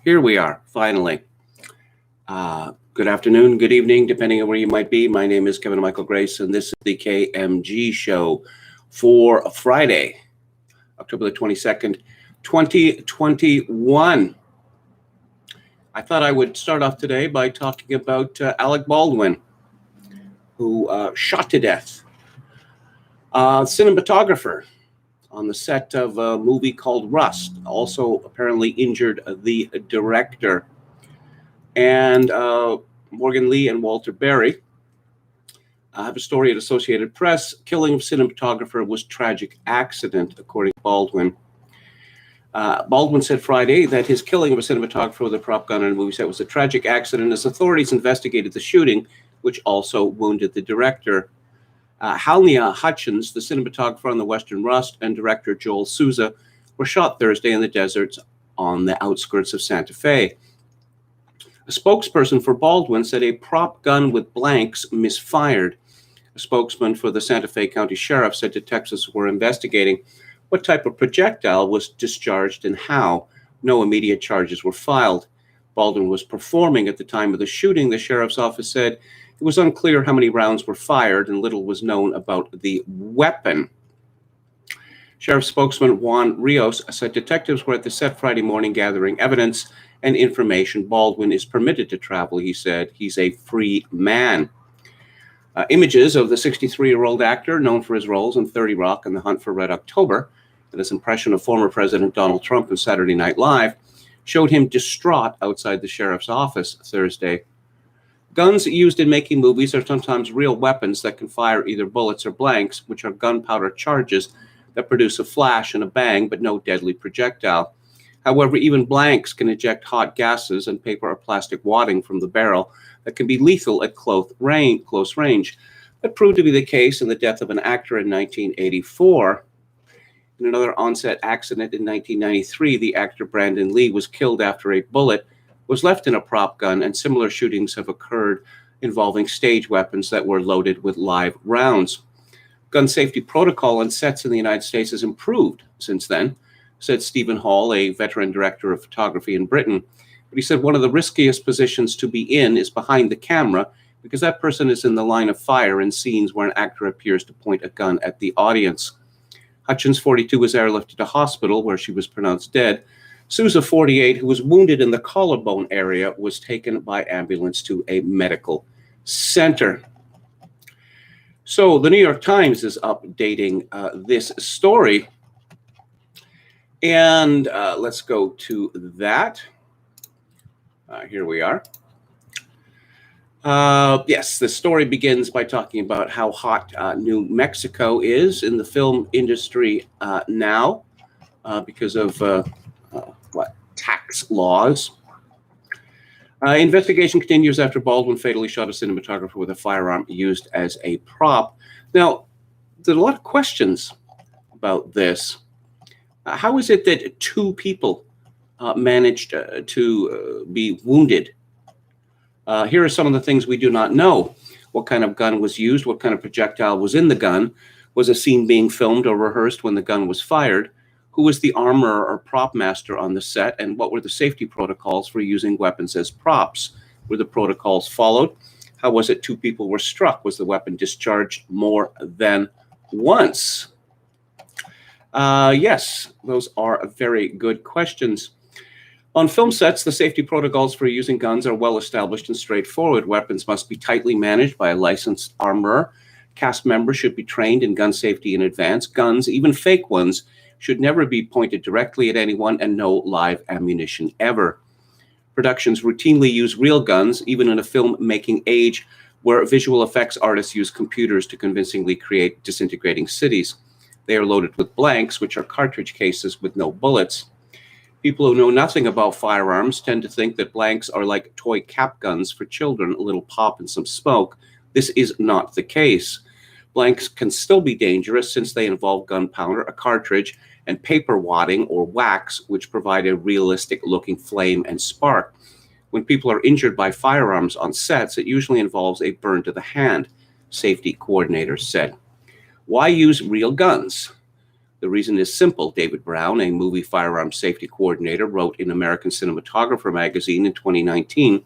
Here we are, finally. Good afternoon, good evening, depending on where you might be. My name is Kevin Michael Grace, and this is the KMG Show for Friday, October the 22nd, 2021. I thought I would start off today by talking about Alec Baldwin, who shot to death. Cinematographer on the set of a movie called Rust, also apparently injured the director. And Morgan Lee and Walter Berry have a story at Associated Press. Killing of cinematographer was tragic accident, according to Baldwin. Baldwin said Friday that his killing of a cinematographer with a prop gun on a movie set was a tragic accident as authorities investigated the shooting, which also wounded the director. Halnia Hutchins, the cinematographer on the Western Rust, and director Joel Souza were shot Thursday in the deserts on the outskirts of Santa Fe. A spokesperson for Baldwin said a prop gun with blanks misfired. A spokesman for the Santa Fe County Sheriff said detectives were investigating what type of projectile was discharged and how. No immediate charges were filed. Baldwin was performing at the time of the shooting, the sheriff's office said. It was unclear how many rounds were fired, and little was known about the weapon. Sheriff spokesman Juan Rios said detectives were at the set Friday morning gathering evidence and information. Baldwin is permitted to travel, he said. He's a free man. Images of the 63-year-old actor, known for his roles in 30 Rock and The Hunt for Red October, and his impression of former President Donald Trump in Saturday Night Live, showed him distraught outside the sheriff's office Thursday. Guns used in making movies are sometimes real weapons that can fire either bullets or blanks, which are gunpowder charges that produce a flash and a bang, but no deadly projectile. However, even blanks can eject hot gases and paper or plastic wadding from the barrel that can be lethal at close range. That proved to be the case in the death of an actor in 1984. In another on-set accident in 1993, the actor Brandon Lee was killed after a bullet was left in a prop gun, and similar shootings have occurred involving stage weapons that were loaded with live rounds. Gun safety protocol on sets in the United States has improved since then, said Stephen Hall, a veteran director of photography in Britain. But he said one of the riskiest positions to be in is behind the camera, because that person is in the line of fire in scenes where an actor appears to point a gun at the audience. Hutchins, 42, was airlifted to hospital where she was pronounced dead. Souza, 48, who was wounded in the collarbone area, was taken by ambulance to a medical center. So the New York Times is updating this story. And let's go to that. Here we are. Yes, the story begins by talking about how hot New Mexico is in the film industry now because of tax laws. Investigation continues after Baldwin fatally shot a cinematographer with a firearm used as a prop. Now, there's a lot of questions about this. How is it that two people managed to be wounded? Here are some of the things we do not know. What kind of gun was used? What kind of projectile was in the gun? Was a scene being filmed or rehearsed when the gun was fired? Who was the armorer or prop master on the set? And what were the safety protocols for using weapons as props? Were the protocols followed? How was it two people were struck? Was the weapon discharged more than once? Yes, those are very good questions. On film sets, the safety protocols for using guns are well established and straightforward. Weapons must be tightly managed by a licensed armorer. Cast members should be trained in gun safety in advance. Guns, even fake ones, should never be pointed directly at anyone, and no live ammunition ever. Productions routinely use real guns, even in a film-making age where visual effects artists use computers to convincingly create disintegrating cities. They are loaded with blanks, which are cartridge cases with no bullets. People who know nothing about firearms tend to think that blanks are like toy cap guns for children, a little pop and some smoke. This is not the case. Blanks can still be dangerous since they involve gunpowder, a cartridge, and paper wadding or wax, which provide a realistic-looking flame and spark. When people are injured by firearms on sets, it usually involves a burn to the hand, safety coordinators said. Why use real guns? The reason is simple. David Brown, a movie firearms safety coordinator, wrote in American Cinematographer magazine in 2019,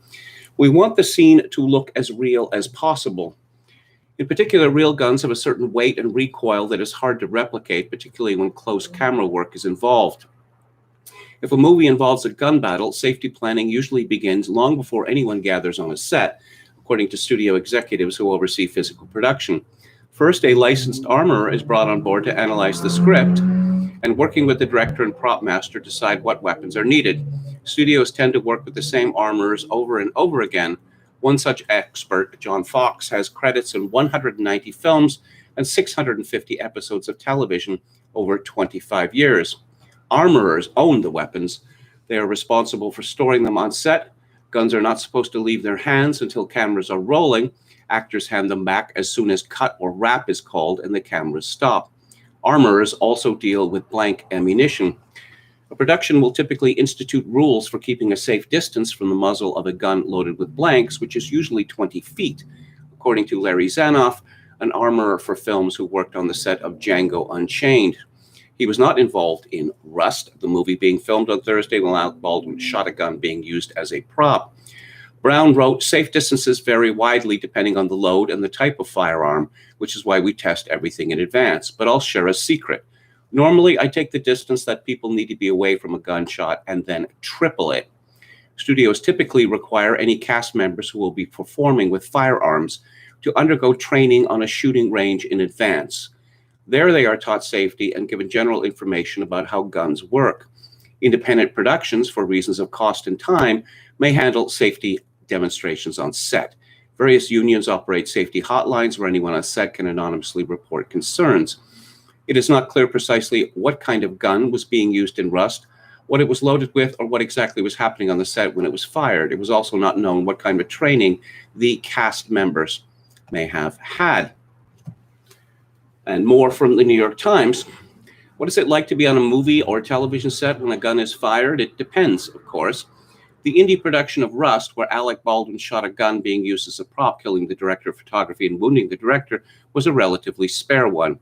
"We want the scene to look as real as possible. In particular, real guns have a certain weight and recoil that is hard to replicate, particularly when close camera work is involved. If a movie involves a gun battle, safety planning usually begins long before anyone gathers on a set, according to studio executives who oversee physical production. First, a licensed armorer is brought on board to analyze the script and, working with the director and prop master, decide what weapons are needed. Studios tend to work with the same armorers over and over again. One such expert, John Fox, has credits in 190 films and 650 episodes of television over 25 years. Armorers own the weapons. They are responsible for storing them on set. Guns are not supposed to leave their hands until cameras are rolling. Actors hand them back as soon as cut or wrap is called and the cameras stop. Armorers also deal with blank ammunition. A production will typically institute rules for keeping a safe distance from the muzzle of a gun loaded with blanks, which is usually 20 feet. According to Larry Zanoff, an armorer for films who worked on the set of Django Unchained. He was not involved in Rust, the movie being filmed on Thursday while Alec Baldwin shot a gun being used as a prop. Brown wrote, "Safe distances vary widely depending on the load and the type of firearm, which is why we test everything in advance. But I'll share a secret. Normally, I take the distance that people need to be away from a gunshot and then triple it. Studios typically require any cast members who will be performing with firearms to undergo training on a shooting range in advance. There they are taught safety and given general information about how guns work. Independent productions, for reasons of cost and time, may handle safety demonstrations on set. Various unions operate safety hotlines where anyone on set can anonymously report concerns. It is not clear precisely what kind of gun was being used in Rust, what it was loaded with, or what exactly was happening on the set when it was fired. It was also not known what kind of training the cast members may have had." And more from the New York Times. What is it like to be on a movie or television set when a gun is fired? It depends, of course. The indie production of Rust, where Alec Baldwin shot a gun being used as a prop, killing the director of photography and wounding the director, was a relatively spare one.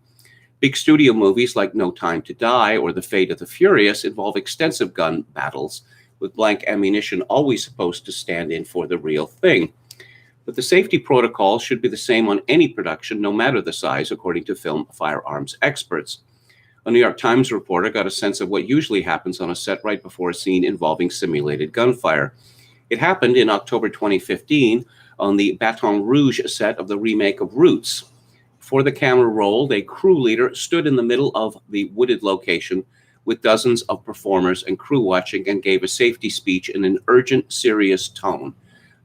Big studio movies like No Time to Die or The Fate of the Furious involve extensive gun battles, with blank ammunition always supposed to stand in for the real thing. But the safety protocols should be the same on any production, no matter the size, according to film firearms experts. A New York Times reporter got a sense of what usually happens on a set right before a scene involving simulated gunfire. It happened in October 2015 on the Baton Rouge set of the remake of Roots. Before the camera rolled, a crew leader stood in the middle of the wooded location with dozens of performers and crew watching and gave a safety speech in an urgent, serious tone.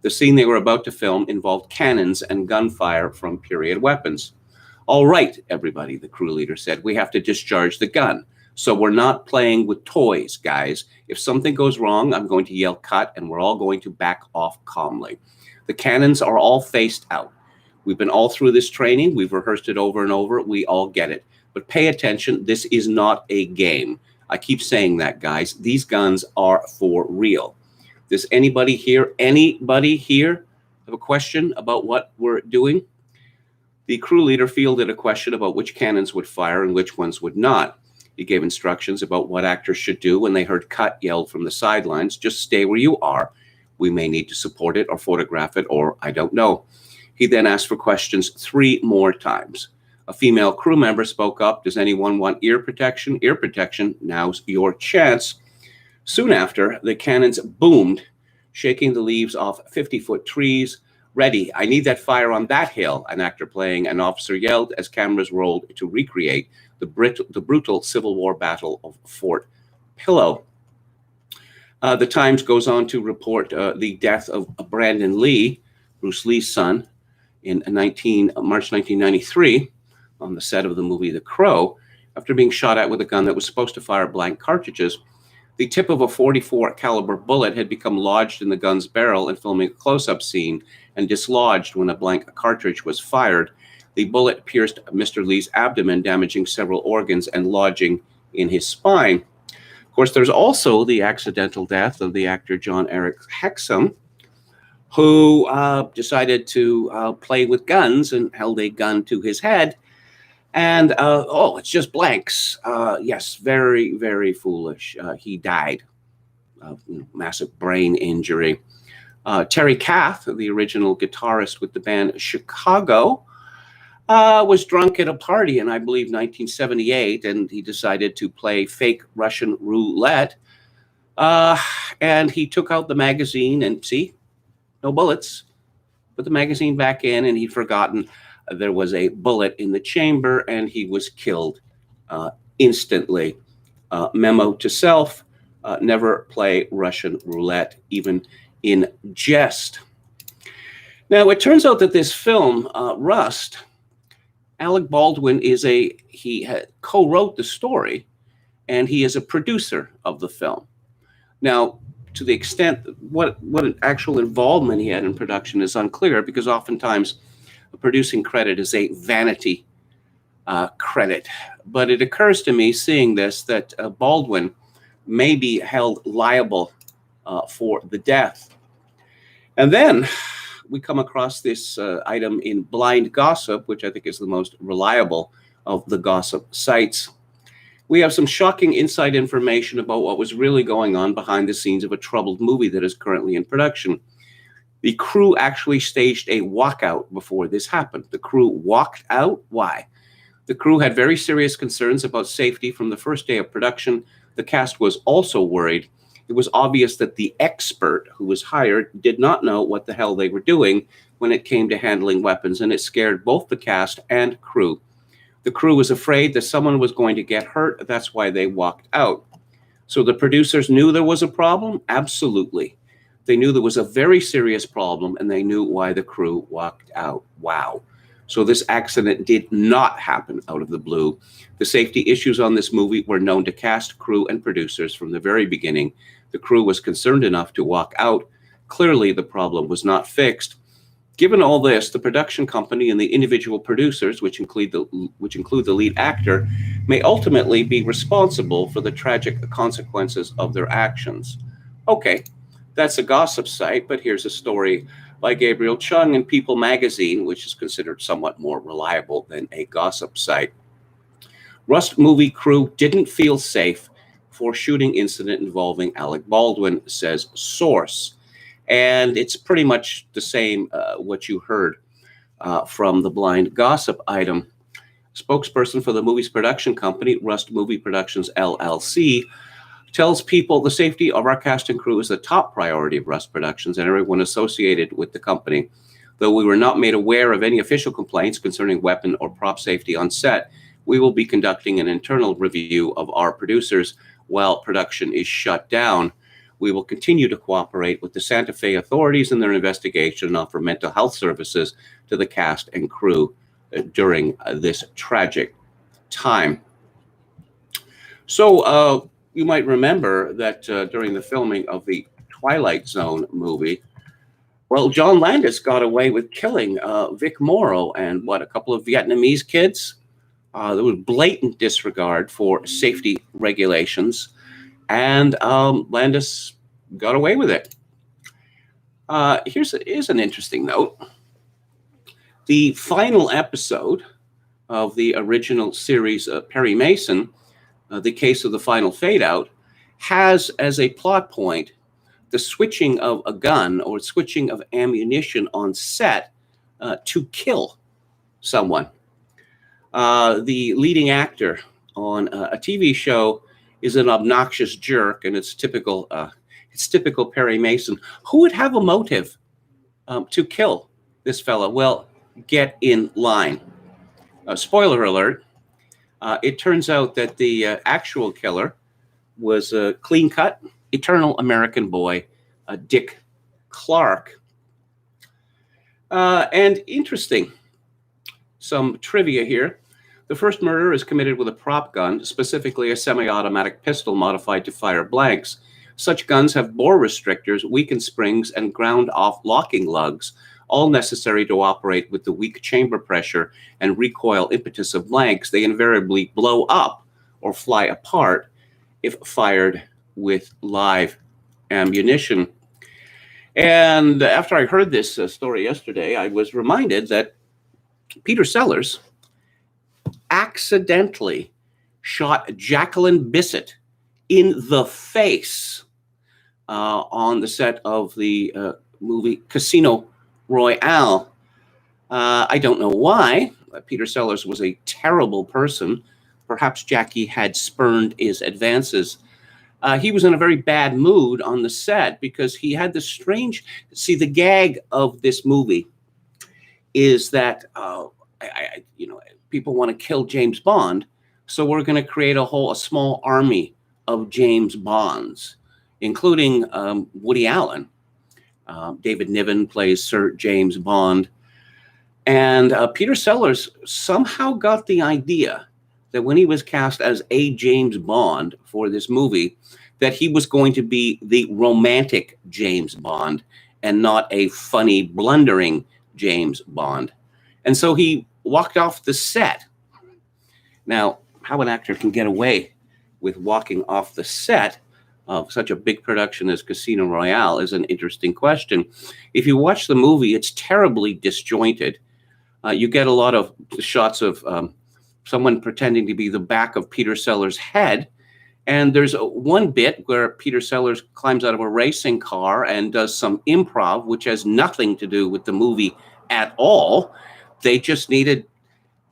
The scene they were about to film involved cannons and gunfire from period weapons. "All right, everybody," the crew leader said, "we have to discharge the gun. So we're not playing with toys, guys. If something goes wrong, I'm going to yell cut, and we're all going to back off calmly. The cannons are all faced out. We've been all through this training. We've rehearsed it over and over. We all get it. But pay attention. This is not a game. I keep saying that, guys. These guns are for real." Does anybody here have a question about what we're doing? The crew leader fielded a question about which cannons would fire and which ones would not. He gave instructions about what actors should do when they heard cut yelled from the sidelines. "Just stay where you are. We may need to support it or photograph it, or I don't know." He then asked for questions 3 more times. A female crew member spoke up. "Does anyone want ear protection? Ear protection, now's your chance." Soon after, the cannons boomed, shaking the leaves off 50-foot trees. "Ready, I need that fire on that hill," an actor playing an officer yelled as cameras rolled to recreate the brutal Civil War battle of Fort Pillow. The Times goes on to report the death of Brandon Lee, Bruce Lee's son, in March 1993 on the set of the movie The Crow, after being shot at with a gun that was supposed to fire blank cartridges. The tip of a .44 caliber bullet had become lodged in the gun's barrel in filming a close-up scene and dislodged when a blank cartridge was fired. The bullet pierced Mr. Lee's abdomen, damaging several organs and lodging in his spine. Of course, there's also the accidental death of the actor John Eric Hexum, who decided to play with guns and held a gun to his head And, it's just blanks. Yes, very, very foolish. He died of massive brain injury. Terry Kath, the original guitarist with the band Chicago, was drunk at a party in, I believe, 1978, and he decided to play fake Russian roulette. And he took out the magazine and, see, no bullets. Put the magazine back in, and he'd forgotten there was a bullet in the chamber, and he was killed instantly. Memo to self, never play Russian roulette, even in jest. Now, it turns out that this film, Rust, Alec Baldwin he co-wrote the story, and he is a producer of the film. Now, to the extent what actual involvement he had in production is unclear, because oftentimes a producing credit is a vanity credit. But it occurs to me, seeing this, that Baldwin may be held liable for the death. And then we come across this item in Blind Gossip, which I think is the most reliable of the gossip sites. We have some shocking inside information about what was really going on behind the scenes of a troubled movie that is currently in production. The crew actually staged a walkout before this happened. The crew walked out. Why? The crew had very serious concerns about safety from the first day of production. The cast was also worried. It was obvious that the expert who was hired did not know what the hell they were doing when it came to handling weapons, and it scared both the cast and crew. The crew was afraid that someone was going to get hurt. That's why they walked out. So the producers knew there was a problem? Absolutely. They knew there was a very serious problem, and they knew why the crew walked out. Wow. So this accident did not happen out of the blue. The safety issues on this movie were known to cast, crew, and producers from the very beginning. The crew was concerned enough to walk out. Clearly, the problem was not fixed. Given all this, the production company and the individual producers, which include the lead actor, may ultimately be responsible for the tragic consequences of their actions. Okay, that's a gossip site, but here's a story by Gabriel Chung in People magazine, which is considered somewhat more reliable than a gossip site. Rust movie crew didn't feel safe for shooting incident involving Alec Baldwin, says source. And it's pretty much the same what you heard from the Blind Gossip item. Spokesperson for the movie's production company, Rust Movie Productions, LLC, tells people the safety of our cast and crew is the top priority of Rust Productions and everyone associated with the company. Though we were not made aware of any official complaints concerning weapon or prop safety on set, we will be conducting an internal review of our producers while production is shut down. We will continue to cooperate with the Santa Fe authorities in their investigation and offer mental health services to the cast and crew during this tragic time. So you might remember that during the filming of the Twilight Zone movie, well, John Landis got away with killing Vic Morrow and a couple of Vietnamese kids. There was blatant disregard for safety regulations, and Landis got away with it. Here's an interesting note. The final episode of the original series, Perry Mason, The Case of the Final Fade Out, has as a plot point the switching of a gun or switching of ammunition on set to kill someone. The leading actor on a TV show is an obnoxious jerk, and it's typical Perry Mason. Who would have a motive to kill this fellow? Well, get in line. Spoiler alert. It turns out that the actual killer was a clean-cut, eternal American boy, Dick Clark. And interesting, some trivia here. The first murder is committed with a prop gun, specifically a semi-automatic pistol modified to fire blanks. Such guns have bore restrictors, weakened springs, and ground-off locking lugs, all necessary to operate with the weak chamber pressure and recoil impetus of blanks. They invariably blow up or fly apart if fired with live ammunition. And after I heard this story yesterday, I was reminded that Peter Sellers accidentally shot Jacqueline Bisset in the face on the set of the movie Casino Royale. I don't know why. Peter Sellers was a terrible person. Perhaps Jackie had spurned his advances. He was in a very bad mood on the set because he had this strange... See, the gag of this movie is that, people want to kill James Bond, so we're going to create a small army of James Bonds, including Woody Allen. David Niven plays Sir James Bond. And Peter Sellers somehow got the idea that when he was cast as a James Bond for this movie, that he was going to be the romantic James Bond and not a funny, blundering James Bond. And so he walked off the set. Now, how an actor can get away with walking off the set of such a big production as Casino Royale is an interesting question. If you watch the movie, it's terribly disjointed. You get a lot of shots of someone pretending to be the back of Peter Sellers' head. And there's one bit where Peter Sellers climbs out of a racing car and does some improv, which has nothing to do with the movie at all. They just needed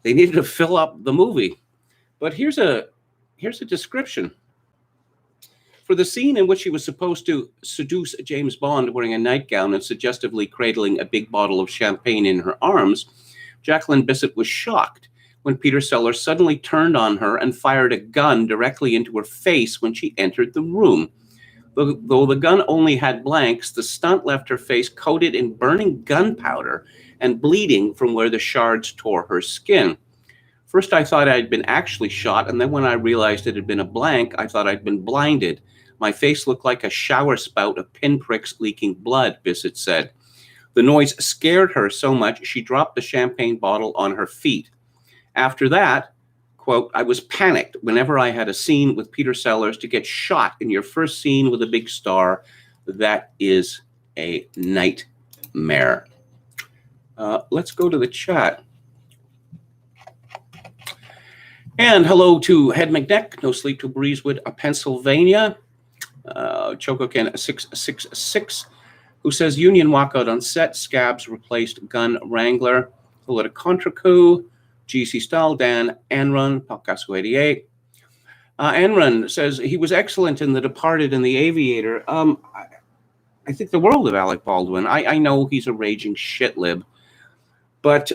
to fill up the movie. But here's a description. For the scene in which he was supposed to seduce James Bond wearing a nightgown and suggestively cradling a big bottle of champagne in her arms, Jacqueline Bisset was shocked when Peter Sellers suddenly turned on her and fired a gun directly into her face when she entered the room. Though the gun only had blanks, the stunt left her face coated in burning gunpowder and bleeding from where the shards tore her skin. First, I thought I'd been actually shot, and then when I realized it had been a blank, I thought I'd been blinded. My face looked like a shower spout of pinpricks leaking blood, Bisset said. The noise scared her so much she dropped the champagne bottle on her feet. After that, quote, I was panicked whenever I had a scene with Peter Sellers. To get shot in your first scene with a big star, that is a nightmare. Let's go to the chat. And hello to Head McNeck, No Sleep to Breezewood, Pennsylvania. Chococan 666, who says Union walkout on set, Scabs replaced Gun Wrangler. Hello to Contracoup, GC Style, Dan Anrun, Palcasso 88. Anrun says he was excellent in The Departed and The Aviator. I think the world of Alec Baldwin. I know he's a raging shitlib, but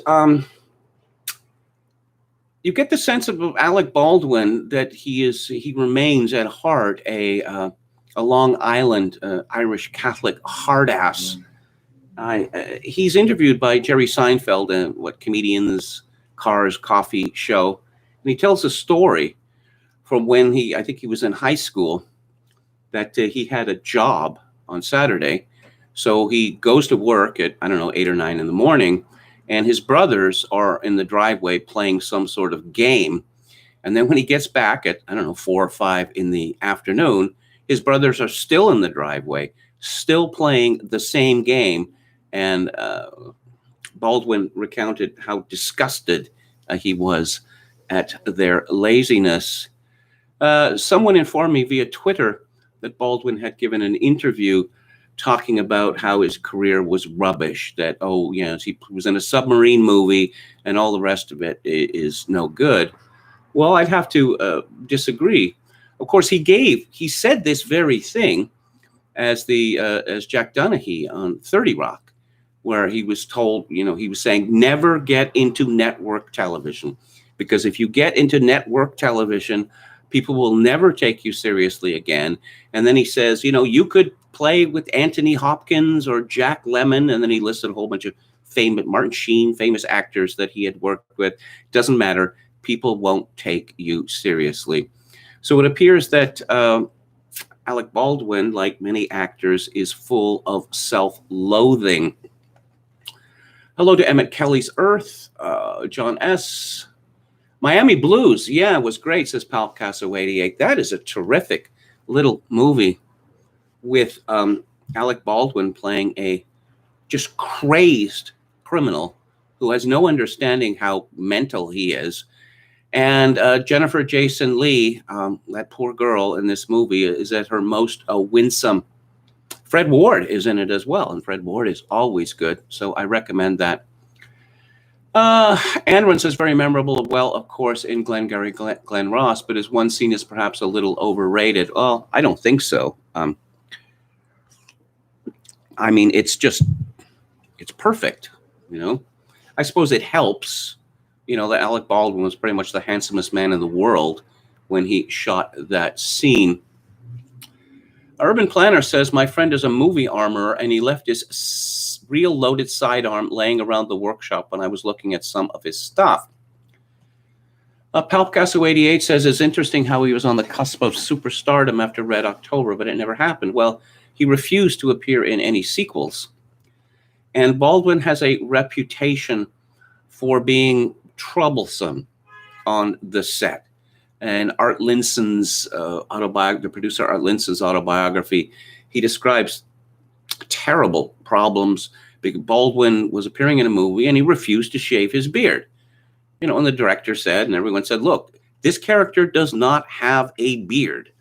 you get the sense of Alec Baldwin that he remains at heart a Long Island Irish Catholic hard ass. He's interviewed by Jerry Seinfeld, Comedians Cars Coffee Show, and he tells a story from when I think he was in high school, that he had a job on Saturday. So he goes to work at, 8 or 9 in the morning, and his brothers are in the driveway playing some sort of game. And then when he gets back at, 4 or 5 in the afternoon, his brothers are still in the driveway, still playing the same game. And Baldwin recounted how disgusted he was at their laziness. Someone informed me via Twitter that Baldwin had given an interview talking about how his career was rubbish, that, he was in a submarine movie and all the rest of it is no good. Well, I'd have to disagree. Of course, he said this very thing as Jack Donaghy on 30 Rock, where he was told, he was saying, never get into network television, because if you get into network television, people will never take you seriously again. And then he says, you could play with Anthony Hopkins or Jack Lemmon, and then he listed a whole bunch of Martin Sheen, famous actors that he had worked with. Doesn't matter. People won't take you seriously. So it appears that Alec Baldwin, like many actors, is full of self-loathing. Hello to Emmett Kelly's Earth, John S. Miami Blues, yeah, it was great, says Palcasso 88. That is a terrific little movie with Alec Baldwin playing a just crazed criminal who has no understanding how mental he is. And Jennifer Jason Leigh, that poor girl in this movie, is at her most winsome. Fred Ward is in it as well, and Fred Ward is always good, so I recommend that. Anron says very memorable, well, of course, in Glengarry Glen Ross, but his one scene is perhaps a little overrated. Well, I don't think so. I mean, it's perfect, you know. I suppose it helps, you know, that Alec Baldwin was pretty much the handsomest man in the world when he shot that scene. Urban Planner says, my friend is a movie armorer, and he left his real loaded sidearm laying around the workshop when I was looking at some of his stuff. Palpcasso88 says, it's interesting how he was on the cusp of superstardom after Red October, but it never happened. Well, he refused to appear in any sequels. And Baldwin has a reputation for being troublesome on the set. And Art Linson's autobiography, the producer Art Linson's autobiography, he describes terrible problems because Baldwin was appearing in a movie and he refused to shave his beard. You know, and the director said, and everyone said, look, this character does not have a beard.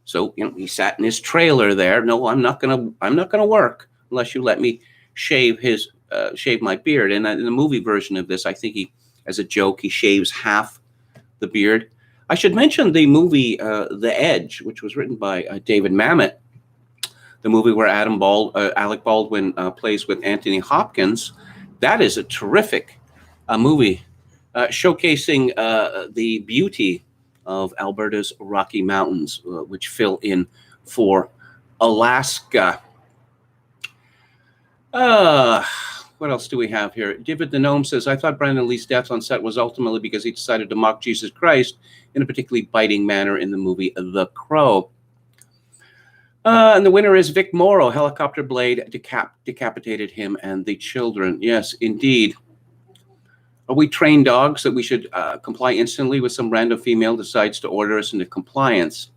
So, you know, he sat in his trailer there. No, I'm not gonna work unless you let me shave my beard. And in the movie version of this, I think he, as a joke, he shaves half the beard. I should mention the movie The Edge, which was written by David Mamet, the movie where Alec Baldwin plays with Anthony Hopkins. That is a terrific movie showcasing the beauty of Alberta's Rocky Mountains, which fill in for Alaska. What else do we have here? David the Gnome says, I thought Brandon Lee's death on set was ultimately because he decided to mock Jesus Christ in a particularly biting manner in the movie The Crow. And the winner is Vic Morrow. Helicopter blade decapitated him and the children. Yes, indeed. Are we trained dogs that we should comply instantly with some random female decides to order us into compliance?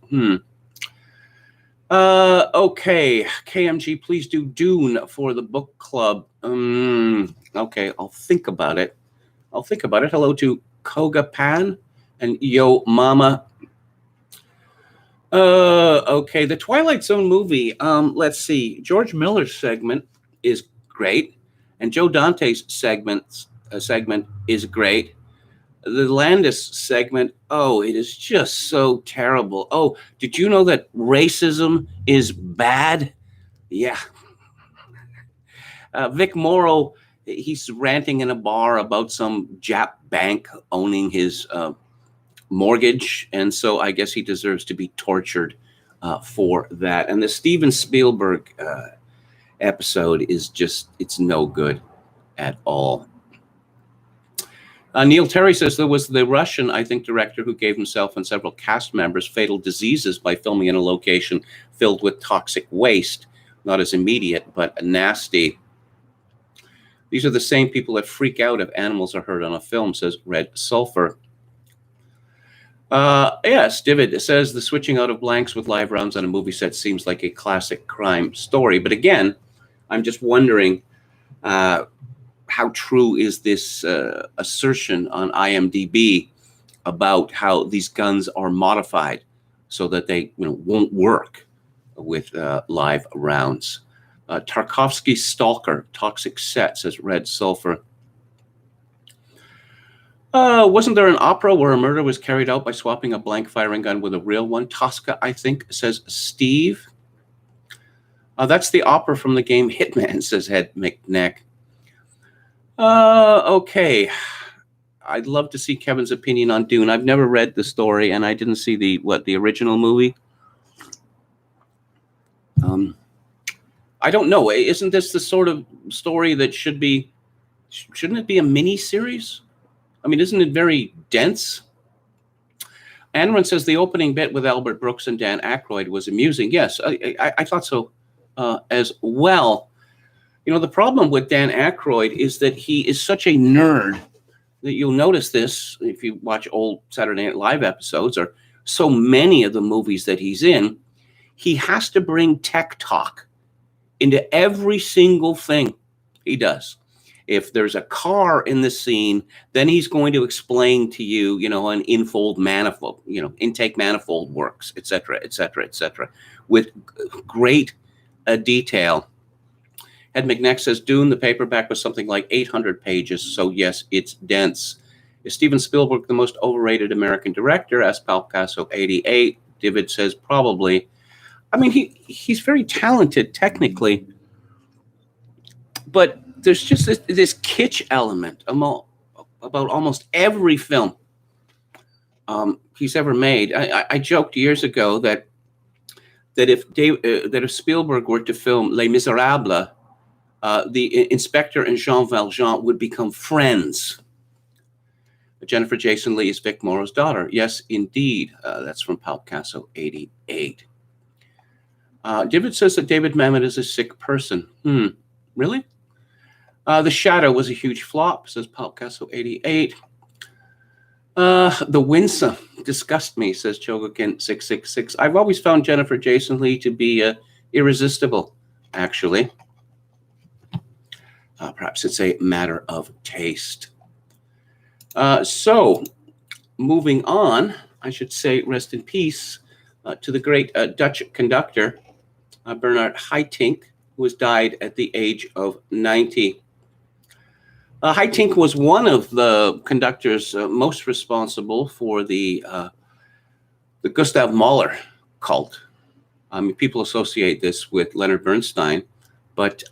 Okay, KMG, please do Dune for the book club. Okay, I'll think about it. Hello to Koga Pan and Yo Mama. Okay, the Twilight Zone movie. Let's see. George Miller's segment is great, and Joe Dante's segment is great. The Landis segment, oh, it is just so terrible. Oh, did you know that racism is bad? Yeah. Vic Morrow, he's ranting in a bar about some Jap bank owning his mortgage, and so I guess he deserves to be tortured for that. And the Steven Spielberg episode is just, it's no good at all. Neil Terry says there was the Russian, I think, director who gave himself and several cast members fatal diseases by filming in a location filled with toxic waste. Not as immediate, but nasty. These are the same people that freak out if animals are hurt on a film, says Red Sulfur. Yes, David says the switching out of blanks with live rounds on a movie set seems like a classic crime story. But again, I'm just wondering, how true is this assertion on IMDb about how these guns are modified so that they won't work with live rounds? Tarkovsky Stalker, Toxic Set, says Red Sulfur. Wasn't there an opera where a murder was carried out by swapping a blank firing gun with a real one? Tosca, I think, says Steve. That's the opera from the game Hitman, says Head McNeck. Okay. I'd love to see Kevin's opinion on Dune. I've never read the story, and I didn't see the original movie. I don't know. Isn't this the sort of story that shouldn't it be a mini series? I mean, isn't it very dense? Anron says the opening bit with Albert Brooks and Dan Aykroyd was amusing. Yes, I thought so as well. You know, the problem with Dan Aykroyd is that he is such a nerd that you'll notice this if you watch old Saturday Night Live episodes or so many of the movies that he's in. He has to bring tech talk into every single thing he does. If there's a car in the scene, then he's going to explain to you, an infold manifold, intake manifold works, et cetera, with great detail. Ed McNeck says, Dune, the paperback, was something like 800 pages, so yes, it's dense. Is Steven Spielberg the most overrated American director? Asked Palcasso88. David says, probably. I mean, he's very talented technically, but there's just this kitsch element about almost every film he's ever made. I joked years ago that if Spielberg were to film Les Miserables, the inspector and Jean Valjean would become friends. Jennifer Jason Leigh is Vic Morrow's daughter. Yes, indeed. That's from Palcasso88. David says that David Mamet is a sick person. Really? The Shadow was a huge flop, says Palcasso88. The Winsome disgust me, says Chogokin666. I've always found Jennifer Jason Leigh to be irresistible, actually. Perhaps it's a matter of taste. So, moving on, I should say rest in peace to the great Dutch conductor, Bernard Heitink, who has died at the age of 90. Heitink was one of the conductors most responsible for the Gustav Mahler cult. I mean, people associate this with Leonard Bernstein, but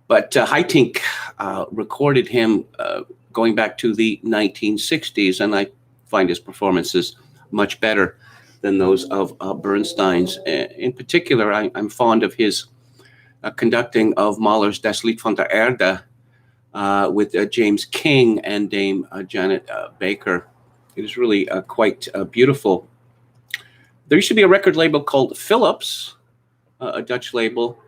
Heitink recorded him going back to the 1960s, and I find his performances much better than those of Bernstein's. In particular, I'm fond of his conducting of Mahler's Das Lied von der Erde with James King and Dame Janet Baker. It is really quite beautiful. There used to be a record label called Philips, a Dutch label,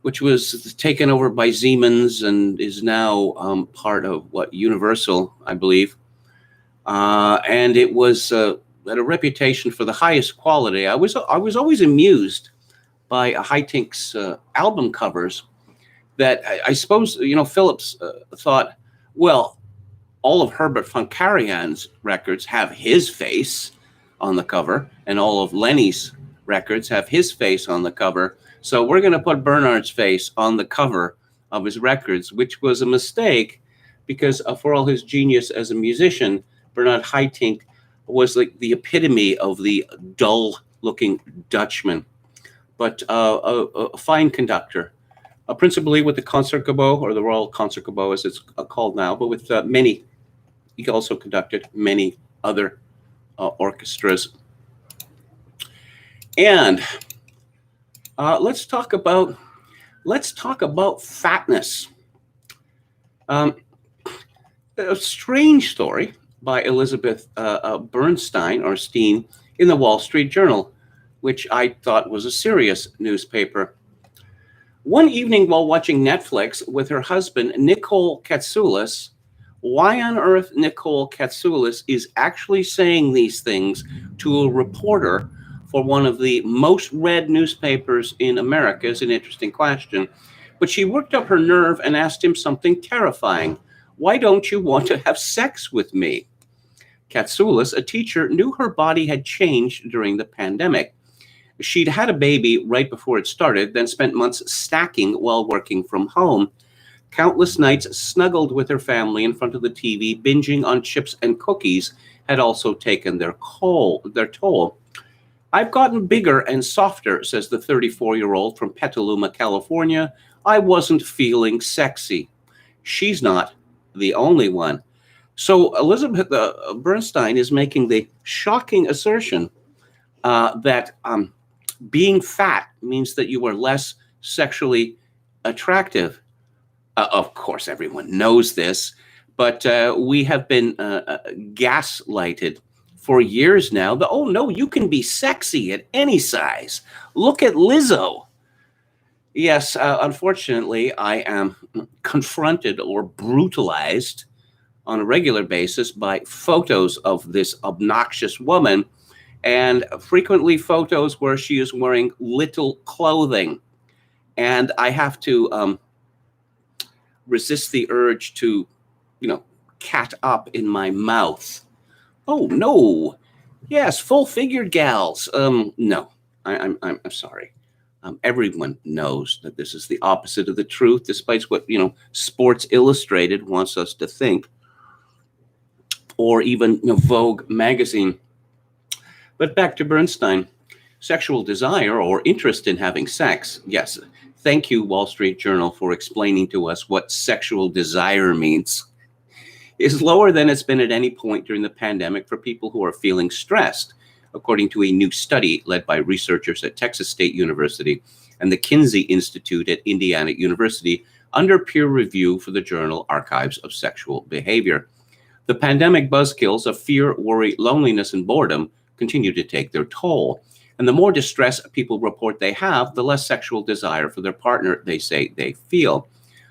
which was taken over by Siemens and is now part of Universal, I believe. And it was had a reputation for the highest quality. I was always amused by Heitink's album covers. That I suppose Philips thought, well, all of Herbert von Karajan's records have his face on the cover, and all of Lenny's records have his face on the cover. So we're going to put Bernard's face on the cover of his records, which was a mistake because for all his genius as a musician, Bernard Heitink was like the epitome of the dull-looking Dutchman, but a fine conductor, principally with the Concertgebouw, or the Royal Concertgebouw as it's called now, but with many. He also conducted many other orchestras. And let's talk about fatness. A strange story by Elizabeth Bernstein or Steen in the Wall Street Journal, which I thought was a serious newspaper. One evening while watching Netflix with her husband, Nicole Katsoulis, why on earth Nicole Katsoulis is actually saying these things to a reporter for one of the most read newspapers in America is an interesting question. But she worked up her nerve and asked him something terrifying. Why don't you want to have sex with me? Katsoulis, a teacher, knew her body had changed during the pandemic. She'd had a baby right before it started, then spent months stacking while working from home. Countless nights snuggled with her family in front of the TV, binging on chips and cookies, had also taken their toll. I've gotten bigger and softer, says the 34-year-old from Petaluma, California. I wasn't feeling sexy. She's not the only one. So Elizabeth Bernstein is making the shocking assertion that being fat means that you are less sexually attractive. Of course, everyone knows this, but we have been gaslighted for years now. Oh, no, you can be sexy at any size. Look at Lizzo. Yes, unfortunately, I am confronted or brutalized on a regular basis by photos of this obnoxious woman, and frequently photos where she is wearing little clothing. And I have to resist the urge to, cat up in my mouth. Oh, no. Yes, full-figured gals. No, I'm sorry. Everyone knows that this is the opposite of the truth, despite what, Sports Illustrated wants us to think, or even Vogue magazine. But back to Bernstein. Sexual desire or interest in having sex. Yes, thank you, Wall Street Journal, for explaining to us what sexual desire means. Is lower than it's been at any point during the pandemic for people who are feeling stressed, according to a new study led by researchers at Texas State University and the Kinsey Institute at Indiana University under peer review for the journal Archives of Sexual Behavior. The pandemic buzzkills of fear, worry, loneliness, and boredom continue to take their toll. And the more distress people report they have, the less sexual desire for their partner they say they feel.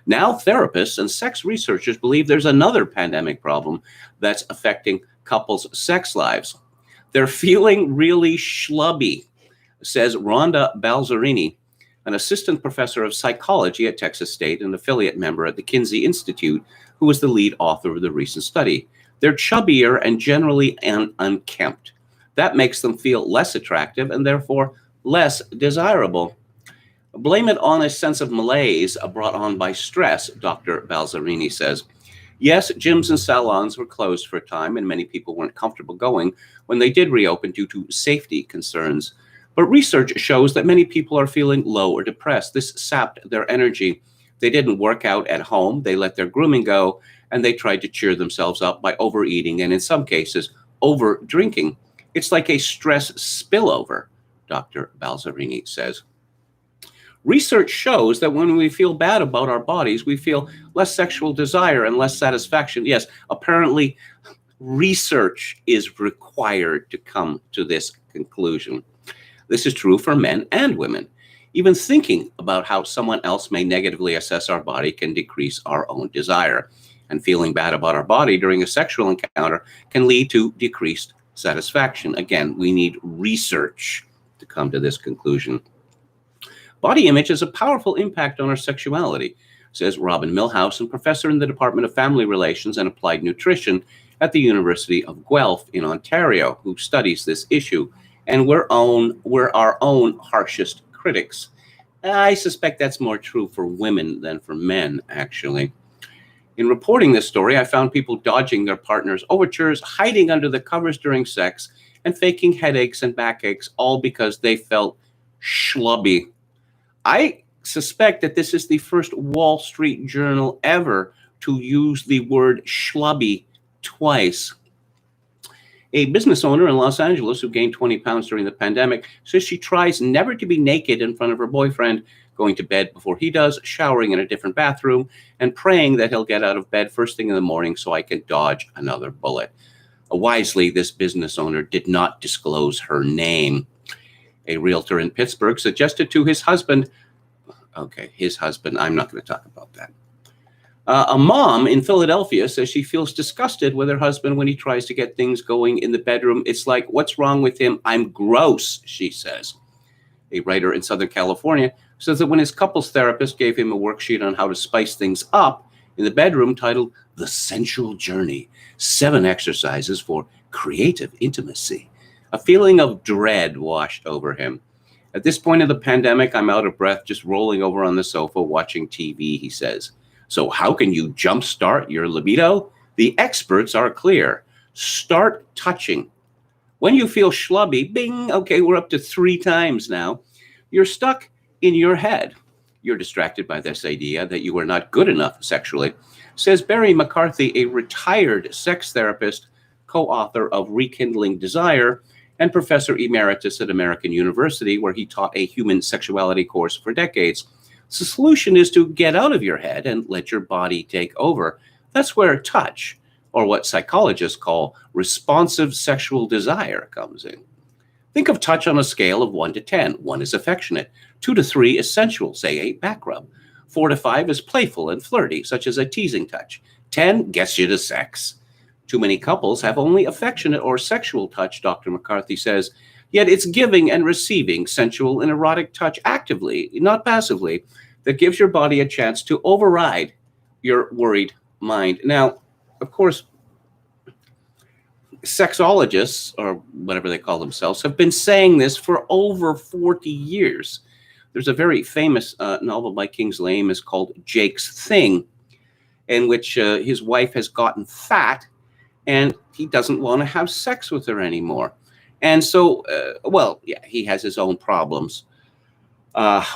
Now, therapists and sex researchers believe there's another pandemic problem that's affecting couples' sex lives. They're feeling really schlubby, says Rhonda Balzerini, an assistant professor of psychology at Texas State and affiliate member at the Kinsey Institute, who was the lead author of the recent study. They're chubbier and generally unkempt. That makes them feel less attractive and therefore less desirable. Blame it on a sense of malaise brought on by stress, Dr. Balzerini says. Yes, gyms and salons were closed for a time and many people weren't comfortable going when they did reopen due to safety concerns. But research shows that many people are feeling low or depressed. This sapped their energy. They didn't work out at home. They let their grooming go and they tried to cheer themselves up by overeating and in some cases over drinking. It's like a stress spillover, Dr. Balzerini says. Research shows that when we feel bad about our bodies, we feel less sexual desire and less satisfaction. Yes, apparently research is required to come to this conclusion. This is true for men and women. Even thinking about how someone else may negatively assess our body can decrease our own desire. And feeling bad about our body during a sexual encounter can lead to decreased satisfaction. Again, we need research to come to this conclusion. Body image has a powerful impact on our sexuality, says Robin Milhouse, a professor in the Department of Family Relations and Applied Nutrition at the University of Guelph in Ontario, who studies this issue. And we're our own harshest critics. I suspect that's more true for women than for men, actually. In reporting this story, I found people dodging their partner's overtures, hiding under the covers during sex, and faking headaches and backaches, all because they felt schlubby. I suspect that this is the first Wall Street Journal ever to use the word schlubby twice. A business owner in Los Angeles who gained 20 pounds during the pandemic says she tries never to be naked in front of her boyfriend, going to bed before he does, showering in a different bathroom, and praying that he'll get out of bed first thing in the morning so I can dodge another bullet. Wisely, this business owner did not disclose her name. A realtor in Pittsburgh suggested to his husband, I'm not going to talk about that. A mom in Philadelphia says she feels disgusted with her husband when he tries to get things going in the bedroom. It's like, what's wrong with him? I'm gross, she says. A writer in Southern California says that when his couples therapist gave him a worksheet on how to spice things up in the bedroom titled The Sensual Journey, 7 exercises for creative intimacy, a feeling of dread washed over him. At this point of the pandemic, I'm out of breath just rolling over on the sofa watching TV, he says. So how can you jumpstart your libido? The experts are clear. Start touching. When you feel schlubby, bing, okay, we're up to 3 times now. You're stuck in your head. You're distracted by this idea that you are not good enough sexually, says Barry McCarthy, a retired sex therapist, co-author of Rekindling Desire, and professor emeritus at American University, where he taught a human sexuality course for decades. The solution is to get out of your head and let your body take over. That's where touch, or what psychologists call responsive sexual desire, comes in. Think of touch on a scale of 1 to 10. 1 is affectionate. 2 to 3 is sensual, say a back rub. 4 to 5 is playful and flirty, such as a teasing touch. 10 gets you to sex. Too many couples have only affectionate or sexual touch, Dr. McCarthy says, yet it's giving and receiving sensual and erotic touch actively, not passively, that gives your body a chance to override your worried mind. Now, of course, sexologists, or whatever they call themselves, have been saying this for over 40 years. There's a very famous novel by Kingsley Amis called Jake's Thing, in which his wife has gotten fat and he doesn't want to have sex with her anymore. And so, he has his own problems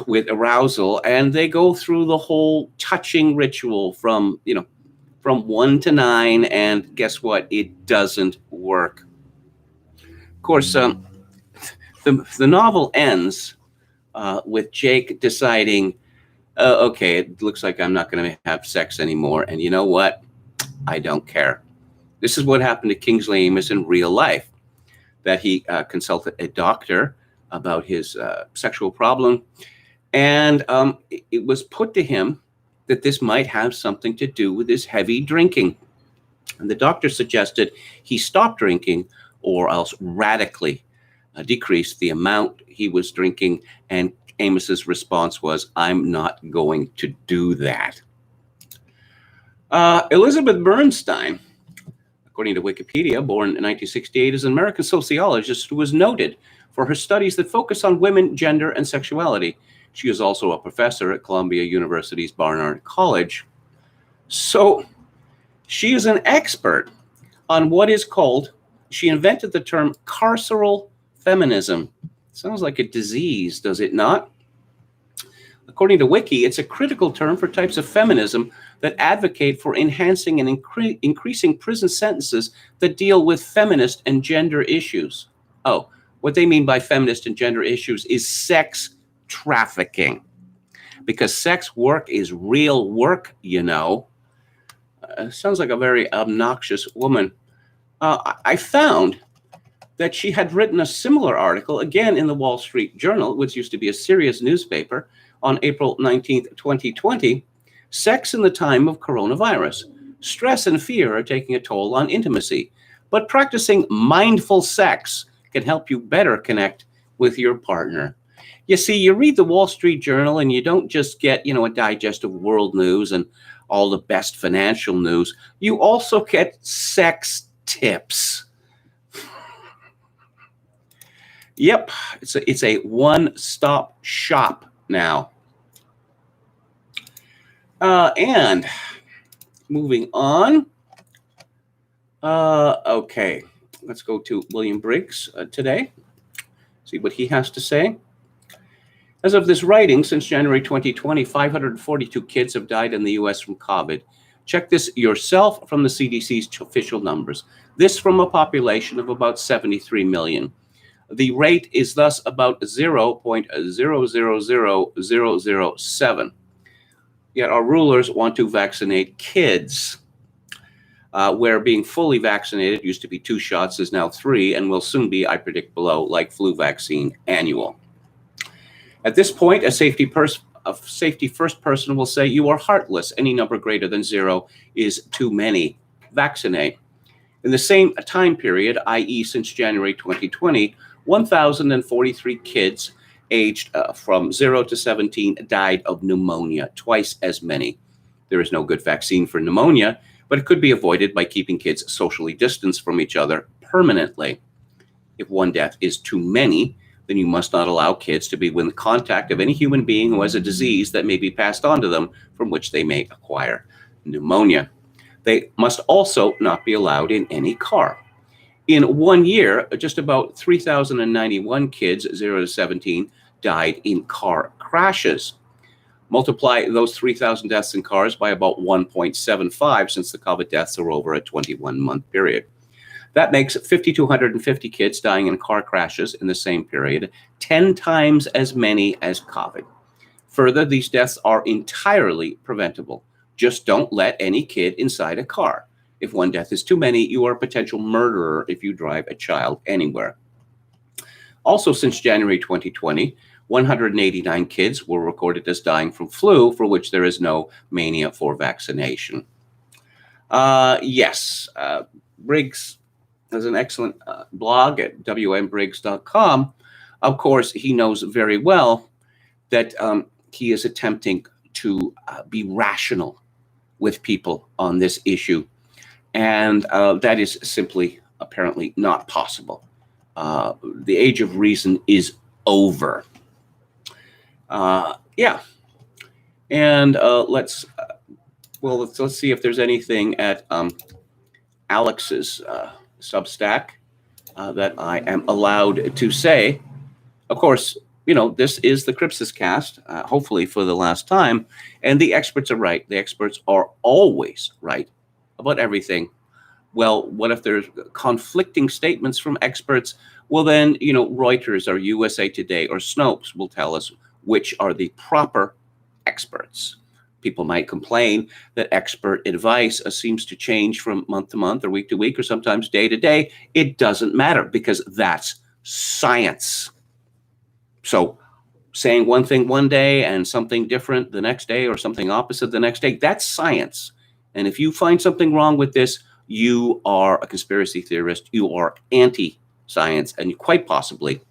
with arousal, and they go through the whole touching ritual from 1 to 9, and guess what? It doesn't work. Of course, the novel ends with Jake deciding, okay, it looks like I'm not going to have sex anymore, and you know what? I don't care. This is what happened to Kingsley Amis in real life, that he consulted a doctor about his sexual problem, and it was put to him that this might have something to do with his heavy drinking. And the doctor suggested he stop drinking or else radically decrease the amount he was drinking. And Amis's response was, I'm not going to do that. Elizabeth Bernstein, according to Wikipedia, born in 1968, is an American sociologist who was noted for her studies that focus on women, gender, and sexuality. She is also a professor at Columbia University's Barnard College. So she is an expert on what is called, she invented the term carceral feminism. Sounds like a disease, does it not? According to Wiki, it's a critical term for types of feminism that advocate for enhancing and increasing prison sentences that deal with feminist and gender issues. Oh, what they mean by feminist and gender issues is sex trafficking, because sex work is real work, sounds like a very obnoxious woman. I found that she had written a similar article, again in the Wall Street Journal, which used to be a serious newspaper, on April 19th, 2020, Sex in the Time of Coronavirus. Stress and fear are taking a toll on intimacy, but practicing mindful sex can help you better connect with your partner. You see, you read the Wall Street Journal and you don't just get, a digest of world news and all the best financial news. You also get sex tips. Yep, it's a one-stop shop now. And moving on. Okay, let's go to William Briggs today. See what he has to say. As of this writing, since January 2020, 542 kids have died in the U.S. from COVID. Check this yourself from the CDC's official numbers. This from a population of about 73 million. The rate is thus about 0.000007. Yet our rulers want to vaccinate kids, where being fully vaccinated used to be 2 shots, is now 3, and will soon be, I predict below, like flu vaccine, annual. At this point, a safety first person will say, you are heartless. Any number greater than 0 is too many. Vaccinate. In the same time period, i.e. since January 2020, 1,043 kids aged from 0 to 17 died of pneumonia, twice as many. There is no good vaccine for pneumonia, but it could be avoided by keeping kids socially distanced from each other permanently. If one death is too many, then you must not allow kids to be within contact of any human being who has a disease that may be passed on to them, from which they may acquire pneumonia. They must also not be allowed in any car. In 1 year, just about 3,091 kids, 0 to 17, died in car crashes. Multiply those 3,000 deaths in cars by about 1.75, since the COVID deaths are over a 21-month period. That makes 5,250 kids dying in car crashes in the same period, 10 times as many as COVID. Further, these deaths are entirely preventable. Just don't let any kid inside a car. If one death is too many, you are a potential murderer if you drive a child anywhere. Also, since January 2020, 189 kids were recorded as dying from flu, for which there is no mania for vaccination. Briggs has an excellent blog at wmbriggs.com. Of course, he knows very well that he is attempting to be rational with people on this issue. And that is simply, apparently, not possible. The age of reason is over. Yeah. And let's see if there's anything at Alex's Substack that I am allowed to say. Of course, this is the Cripsis cast, hopefully for the last time, and the experts are right. The experts are always right about everything. Well, what if there's conflicting statements from experts? Well, then, Reuters or USA Today or Snopes will tell us which are the proper experts. People might complain that expert advice seems to change from month to month or week to week or sometimes day to day. It doesn't matter because that's science. So saying one thing one day and something different the next day or something opposite the next day, that's science. And if you find something wrong with this, you are a conspiracy theorist. You are anti-science and quite possibly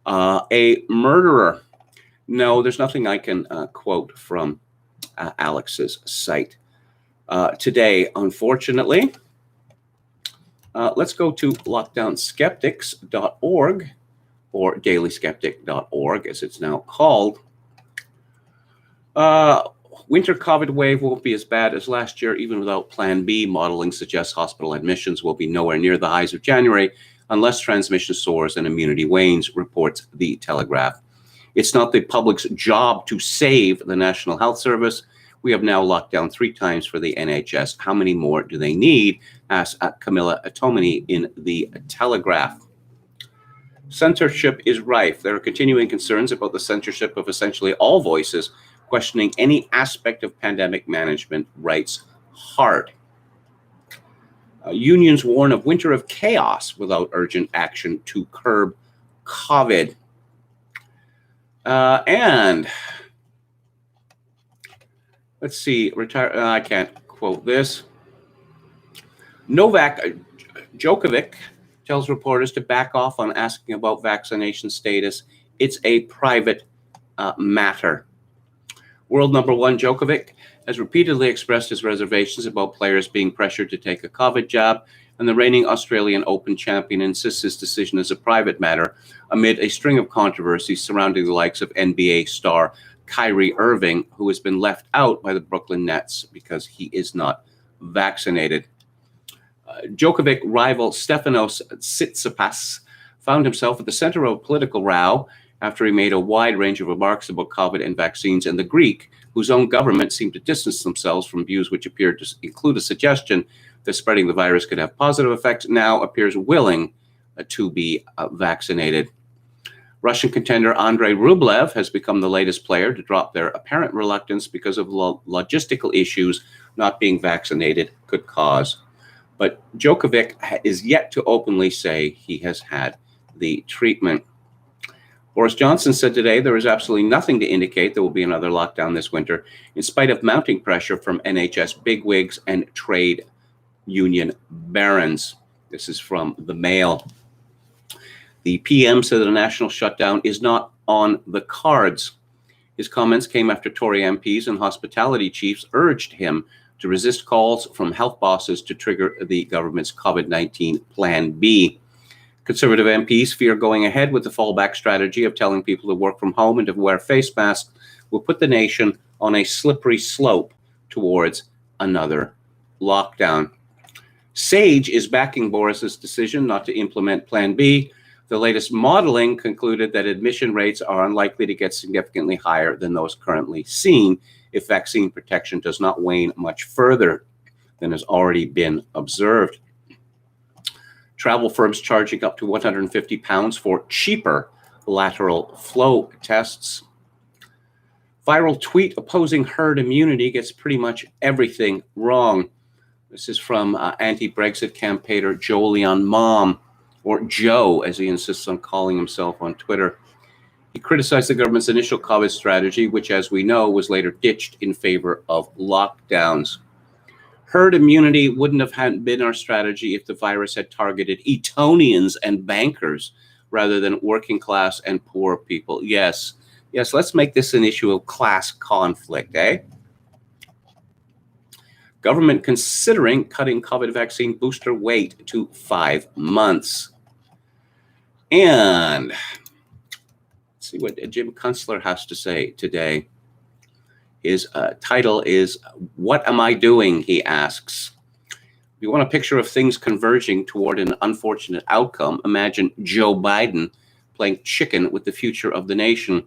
a murderer. No, there's nothing I can quote from Alex's site today, unfortunately. Let's go to lockdownskeptics.org or dailyskeptic.org, as it's now called. Winter COVID wave won't be as bad as last year, even without Plan B. Modeling suggests hospital admissions will be nowhere near the highs of January unless transmission soars and immunity wanes, reports The Telegraph. It's not the public's job to save the National Health Service. We have now locked down 3 times for the NHS. How many more do they need? Asked Camilla Atomini in The Telegraph. Censorship is rife. There are continuing concerns about the censorship of essentially all voices questioning any aspect of pandemic management, writes Hard. Unions warn of winter of chaos without urgent action to curb COVID. And let's see, I can't quote this. Novak Djokovic tells reporters to back off on asking about vaccination status. It's a private matter. World number 1 Djokovic has repeatedly expressed his reservations about players being pressured to take a COVID jab, and the reigning Australian Open champion insists his decision is a private matter amid a string of controversies surrounding the likes of NBA star Kyrie Irving, who has been left out by the Brooklyn Nets because he is not vaccinated. Djokovic rival Stefanos Tsitsipas found himself at the center of a political row after he made a wide range of remarks about COVID and vaccines, and the Greek, whose own government seemed to distance themselves from views which appeared to include a suggestion that spreading the virus could have positive effects, now appears willing to be vaccinated. Russian contender Andrei Rublev has become the latest player to drop their apparent reluctance because of logistical issues not being vaccinated could cause. But Djokovic is yet to openly say he has had the treatment. Boris Johnson said today there is absolutely nothing to indicate there will be another lockdown this winter, in spite of mounting pressure from NHS bigwigs and trade union barons. This is from the Mail. The PM said that a national shutdown is not on the cards. His comments came after Tory MPs and hospitality chiefs urged him to resist calls from health bosses to trigger the government's COVID-19 Plan B. Conservative MPs fear going ahead with the fallback strategy of telling people to work from home and to wear face masks will put the nation on a slippery slope towards another lockdown. SAGE is backing Boris's decision not to implement Plan B. The latest modeling concluded that admission rates are unlikely to get significantly higher than those currently seen if vaccine protection does not wane much further than has already been observed. Travel firms charging up to £150 for cheaper lateral flow tests. Viral tweet opposing herd immunity gets pretty much everything wrong. This is from anti-Brexit campaigner Jolyon Mom, or Joe, as he insists on calling himself on Twitter. He criticized the government's initial COVID strategy, which, as we know, was later ditched in favor of lockdowns. Herd immunity wouldn't have been our strategy if the virus had targeted Etonians and bankers rather than working class and poor people. Yes, let's make this an issue of class conflict, eh? Government considering cutting COVID vaccine booster wait to 5 months. And let's see what Jim Kunstler has to say today. His title is, "What Am I Doing?" he asks. If you want a picture of things converging toward an unfortunate outcome, imagine Joe Biden playing chicken with the future of the nation.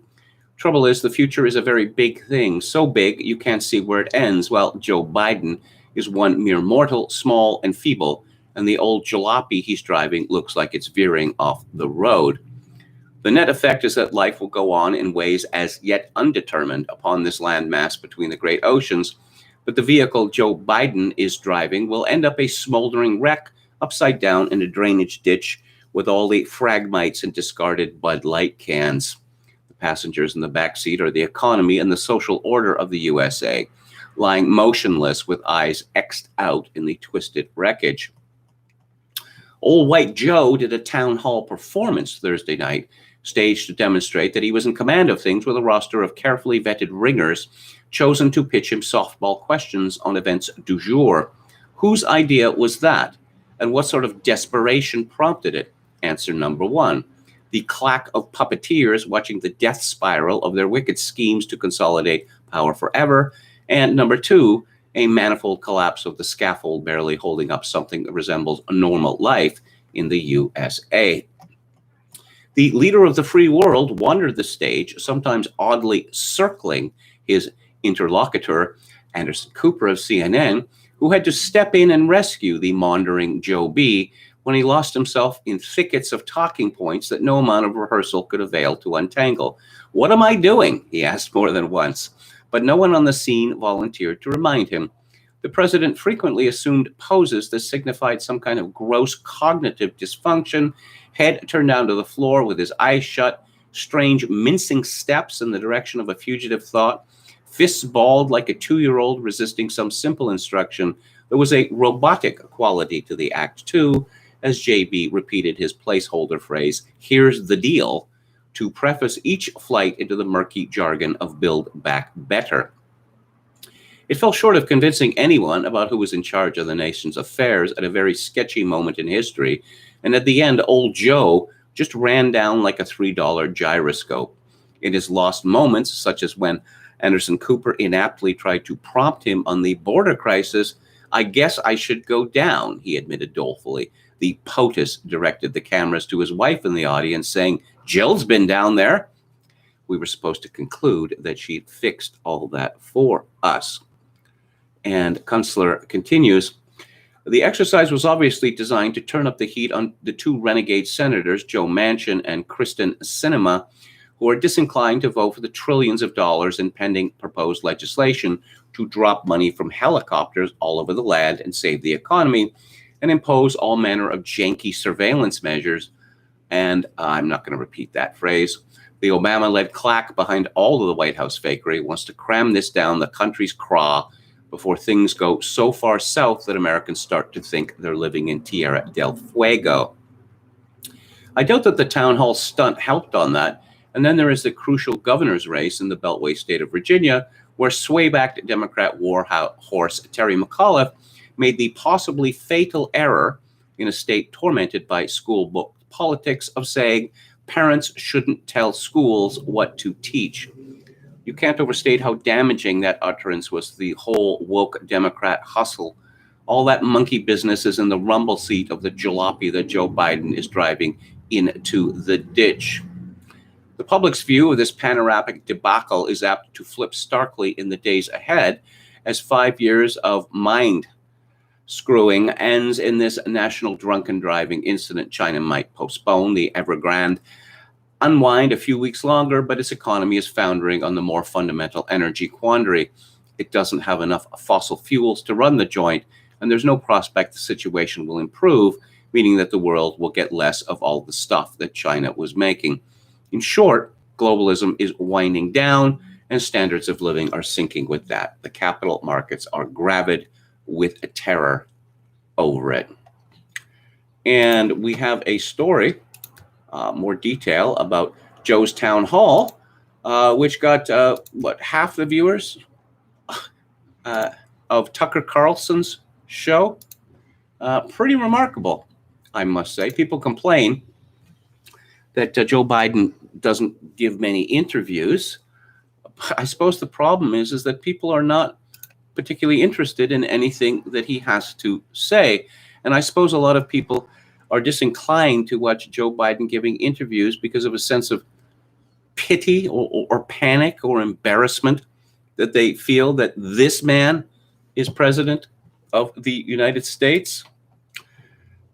Trouble is, the future is a very big thing, so big you can't see where it ends. Well, Joe Biden is one mere mortal, small and feeble, and the old jalopy he's driving looks like it's veering off the road. The net effect is that life will go on in ways as yet undetermined upon this landmass between the great oceans, but the vehicle Joe Biden is driving will end up a smoldering wreck upside down in a drainage ditch with all the fragmites and discarded Bud Light cans. The passengers in the back seat are the economy and the social order of the USA, lying motionless with eyes X'd out in the twisted wreckage. Old White Joe did a town hall performance Thursday night, staged to demonstrate that he was in command of things with a roster of carefully vetted ringers chosen to pitch him softball questions on events du jour. Whose idea was that? And what sort of desperation prompted it? Answer number one: the clack of puppeteers watching the death spiral of their wicked schemes to consolidate power forever. And number two, a manifold collapse of the scaffold barely holding up something that resembles a normal life in the USA. The leader of the free world wandered the stage, sometimes oddly circling his interlocutor, Anderson Cooper of CNN, who had to step in and rescue the maundering Joe B. when he lost himself in thickets of talking points that no amount of rehearsal could avail to untangle. "What am I doing?" he asked more than once, but no one on the scene volunteered to remind him. The president frequently assumed poses that signified some kind of gross cognitive dysfunction, head turned down to the floor with his eyes shut, strange mincing steps in the direction of a fugitive thought, fists balled like a 2-year-old resisting some simple instruction. There was a robotic quality to the act, too, as JB repeated his placeholder phrase, "Here's the deal," to preface each flight into the murky jargon of Build Back Better. It fell short of convincing anyone about who was in charge of the nation's affairs at a very sketchy moment in history, and at the end, old Joe just ran down like a $3 gyroscope. In his lost moments, such as when Anderson Cooper inaptly tried to prompt him on the border crisis, "I guess I should go down," he admitted dolefully. The POTUS directed the cameras to his wife in the audience, saying, "Jill's been down there." We were supposed to conclude that she'd fixed all that for us. And Kunstler continues, "The exercise was obviously designed to turn up the heat on the two renegade senators, Joe Manchin and Kristen Sinema, who are disinclined to vote for the trillions of dollars in pending proposed legislation to drop money from helicopters all over the land and save the economy and impose all manner of janky surveillance measures." And I'm not going to repeat that phrase. The Obama-led claque behind all of the White House fakery wants to cram this down the country's craw before things go so far south that Americans start to think they're living in Tierra del Fuego. I doubt that the town hall stunt helped on that. And then there is the crucial governor's race in the Beltway state of Virginia, where sway-backed Democrat warhorse Terry McAuliffe made the possibly fatal error in a state tormented by school book politics of saying parents shouldn't tell schools what to teach. You can't overstate how damaging that utterance was to the whole woke Democrat hustle. All that monkey business is in the rumble seat of the jalopy that Joe Biden is driving into the ditch. The public's view of this panoramic debacle is apt to flip starkly in the days ahead as 5 years of mind screwing ends in this national drunken driving incident. China might postpone the Evergrande unwind a few weeks longer, but its economy is foundering on the more fundamental energy quandary. It doesn't have enough fossil fuels to run the joint, and there's no prospect the situation will improve, meaning that the world will get less of all the stuff that China was making. In short, globalism is winding down, and standards of living are sinking with that. The capital markets are gravid with a terror over it. And we have a story, more detail about Joe's town hall, which got, half the viewers? of Tucker Carlson's show. Pretty remarkable, I must say. People complain that Joe Biden doesn't give many interviews. I suppose the problem is that people are not particularly interested in anything that he has to say. And I suppose a lot of people are disinclined to watch Joe Biden giving interviews because of a sense of pity or panic or embarrassment that they feel that this man is president of the United States.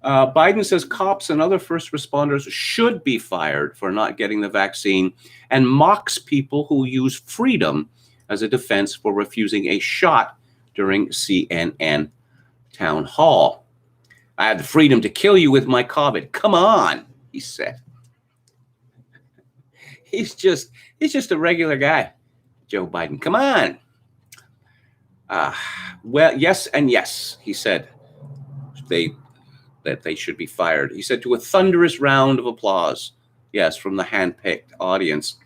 Biden says cops and other first responders should be fired for not getting the vaccine and mocks people who use freedom as a defense for refusing a shot during CNN town hall. I had the freedom to kill you with my COVID. Come on, he said. He's just a regular guy, Joe Biden. Come on. Well, yes and yes, he said. That they should be fired. He said to a thunderous round of applause. Yes, from the hand-picked audience.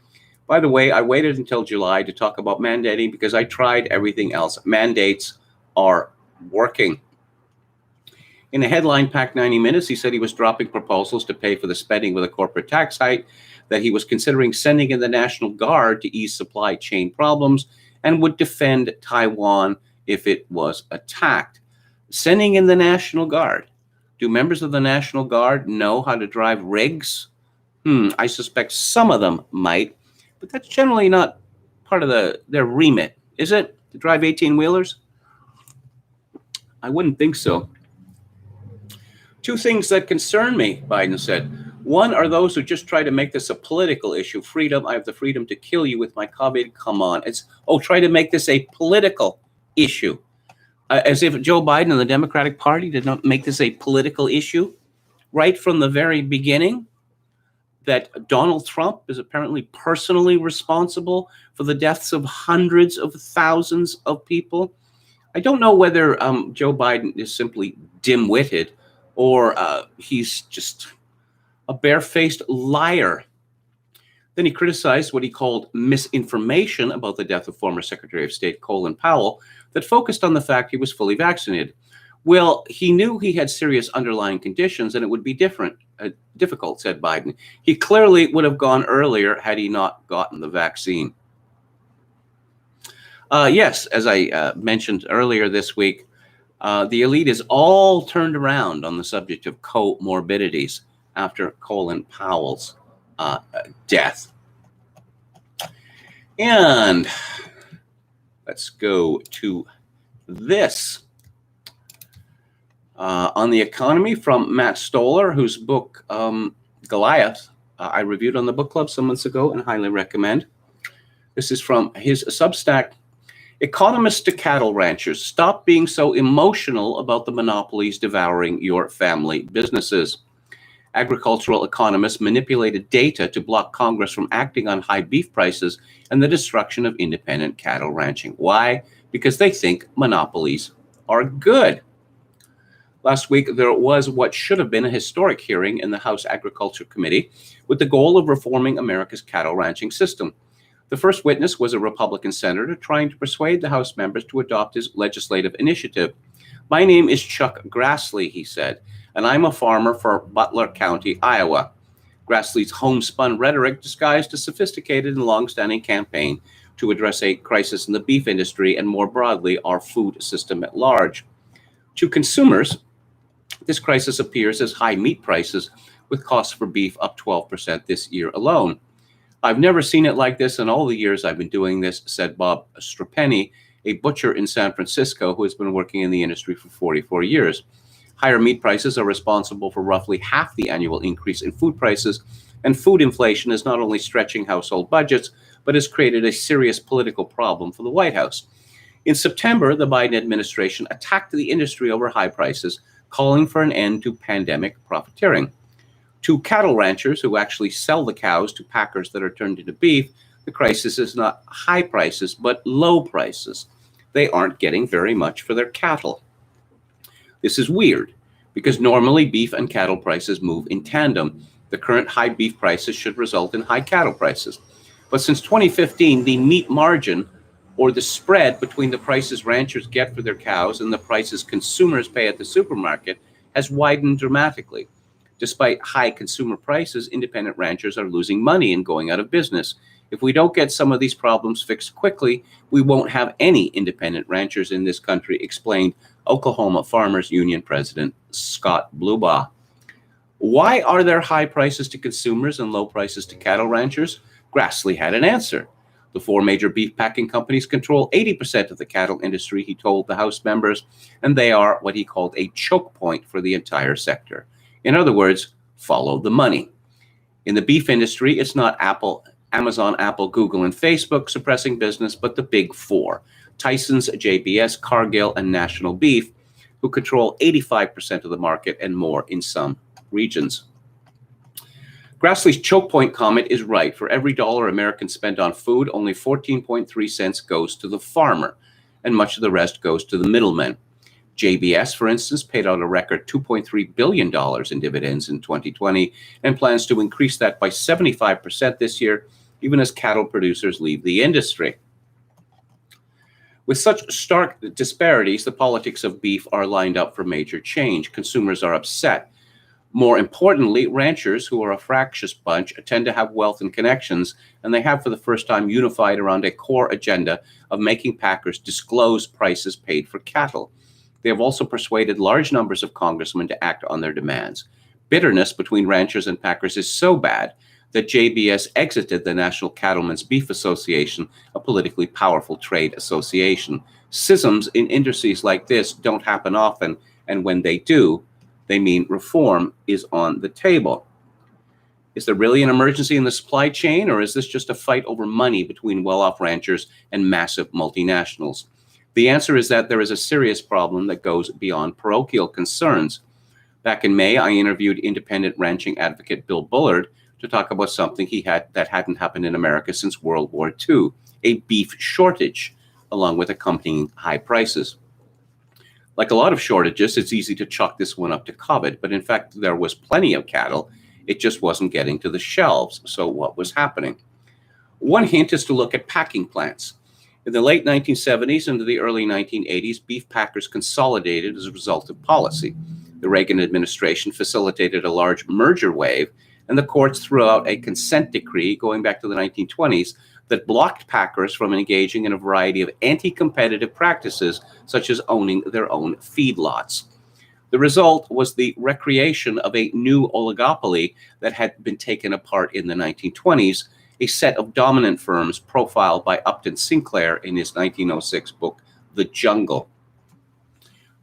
By the way, I waited until July to talk about mandating because I tried everything else. Mandates are working. In a headline-packed 90 minutes, he said he was dropping proposals to pay for the spending with a corporate tax hike, that he was considering sending in the National Guard to ease supply chain problems, and would defend Taiwan if it was attacked. Sending in the National Guard. Do members of the National Guard know how to drive rigs? I suspect some of them might, but that's generally not part of their remit, is it? To drive 18-wheelers? I wouldn't think so. Two things that concern me, Biden said. One are those who just try to make this a political issue. Freedom, I have the freedom to kill you with my COVID. Come on. Try to make this a political issue. As if Joe Biden and the Democratic Party did not make this a political issue right from the very beginning, that Donald Trump is apparently personally responsible for the deaths of hundreds of thousands of people. I don't know whether Joe Biden is simply dim-witted or he's just a barefaced liar. Then he criticized what he called misinformation about the death of former Secretary of State Colin Powell that focused on the fact he was fully vaccinated. Well, he knew he had serious underlying conditions and it would be difficult, said Biden. He clearly would have gone earlier had he not gotten the vaccine. Yes, as I mentioned earlier this week, the elite is all turned around on the subject of comorbidities after Colin Powell's death. And let's go to this. On the economy from Matt Stoller, whose book, Goliath, I reviewed on the book club some months ago and highly recommend. This is from his Substack. Economists to cattle ranchers, stop being so emotional about the monopolies devouring your family businesses. Agricultural economists manipulated data to block Congress from acting on high beef prices and the destruction of independent cattle ranching. Why? Because they think monopolies are good. Last week, there was what should have been a historic hearing in the House Agriculture Committee with the goal of reforming America's cattle ranching system. The first witness was a Republican senator trying to persuade the House members to adopt his legislative initiative. My name is Chuck Grassley, he said, and I'm a farmer for Butler County, Iowa. Grassley's homespun rhetoric disguised a sophisticated and long-standing campaign to address a crisis in the beef industry and more broadly our food system at large. To consumers, this crisis appears as high meat prices, with costs for beef up 12% this year alone. I've never seen it like this in all the years I've been doing this, said Bob Strapeni, a butcher in San Francisco who has been working in the industry for 44 years. Higher meat prices are responsible for roughly half the annual increase in food prices, and food inflation is not only stretching household budgets, but has created a serious political problem for the White House. In September, the Biden administration attacked the industry over high prices, calling for an end to pandemic profiteering. To cattle ranchers who actually sell the cows to packers that are turned into beef, the crisis is not high prices, but low prices. They aren't getting very much for their cattle. This is weird, because normally beef and cattle prices move in tandem. The current high beef prices should result in high cattle prices. But since 2015, the meat margin or the spread between the prices ranchers get for their cows and the prices consumers pay at the supermarket has widened dramatically. Despite high consumer prices, independent ranchers are losing money and going out of business. If we don't get some of these problems fixed quickly, we won't have any independent ranchers in this country, explained Oklahoma Farmers Union President Scott Blubaugh. Why are there high prices to consumers and low prices to cattle ranchers? Grassley had an answer. The four major beef packing companies control 80% of the cattle industry, he told the House members, and they are what he called a choke point for the entire sector. In other words, follow the money. In the beef industry, it's not Amazon, Apple, Google, and Facebook suppressing business, but the big four: Tyson's, JBS, Cargill, and National Beef, who control 85% of the market and more in some regions. Grassley's choke point comment is right. For every dollar Americans spend on food, only 14.3 cents goes to the farmer, and much of the rest goes to the middlemen. JBS, for instance, paid out a record $2.3 billion in dividends in 2020 and plans to increase that by 75% this year, even as cattle producers leave the industry. With such stark disparities, the politics of beef are lined up for major change. Consumers are upset. More importantly, ranchers, who are a fractious bunch, tend to have wealth and connections, and they have for the first time unified around a core agenda of making packers disclose prices paid for cattle. They have also persuaded large numbers of congressmen to act on their demands. Bitterness between ranchers and packers is so bad that JBS exited the National Cattlemen's Beef Association, a politically powerful trade association. Schisms in industries like this don't happen often, and when they do, they mean reform is on the table. Is there really an emergency in the supply chain, or is this just a fight over money between well-off ranchers and massive multinationals? The answer is that there is a serious problem that goes beyond parochial concerns. Back in May, I interviewed independent ranching advocate Bill Bullard to talk about something that hadn't happened in America since World War II, a beef shortage, along with accompanying high prices. Like a lot of shortages, it's easy to chalk this one up to COVID, but in fact, there was plenty of cattle. It just wasn't getting to the shelves. So what was happening? One hint is to look at packing plants. In the late 1970s into the early 1980s, beef packers consolidated as a result of policy. The Reagan administration facilitated a large merger wave, and the courts threw out a consent decree going back to the 1920s that blocked packers from engaging in a variety of anti-competitive practices, such as owning their own feedlots. The result was the recreation of a new oligopoly that had been taken apart in the 1920s, a set of dominant firms profiled by Upton Sinclair in his 1906 book, The Jungle.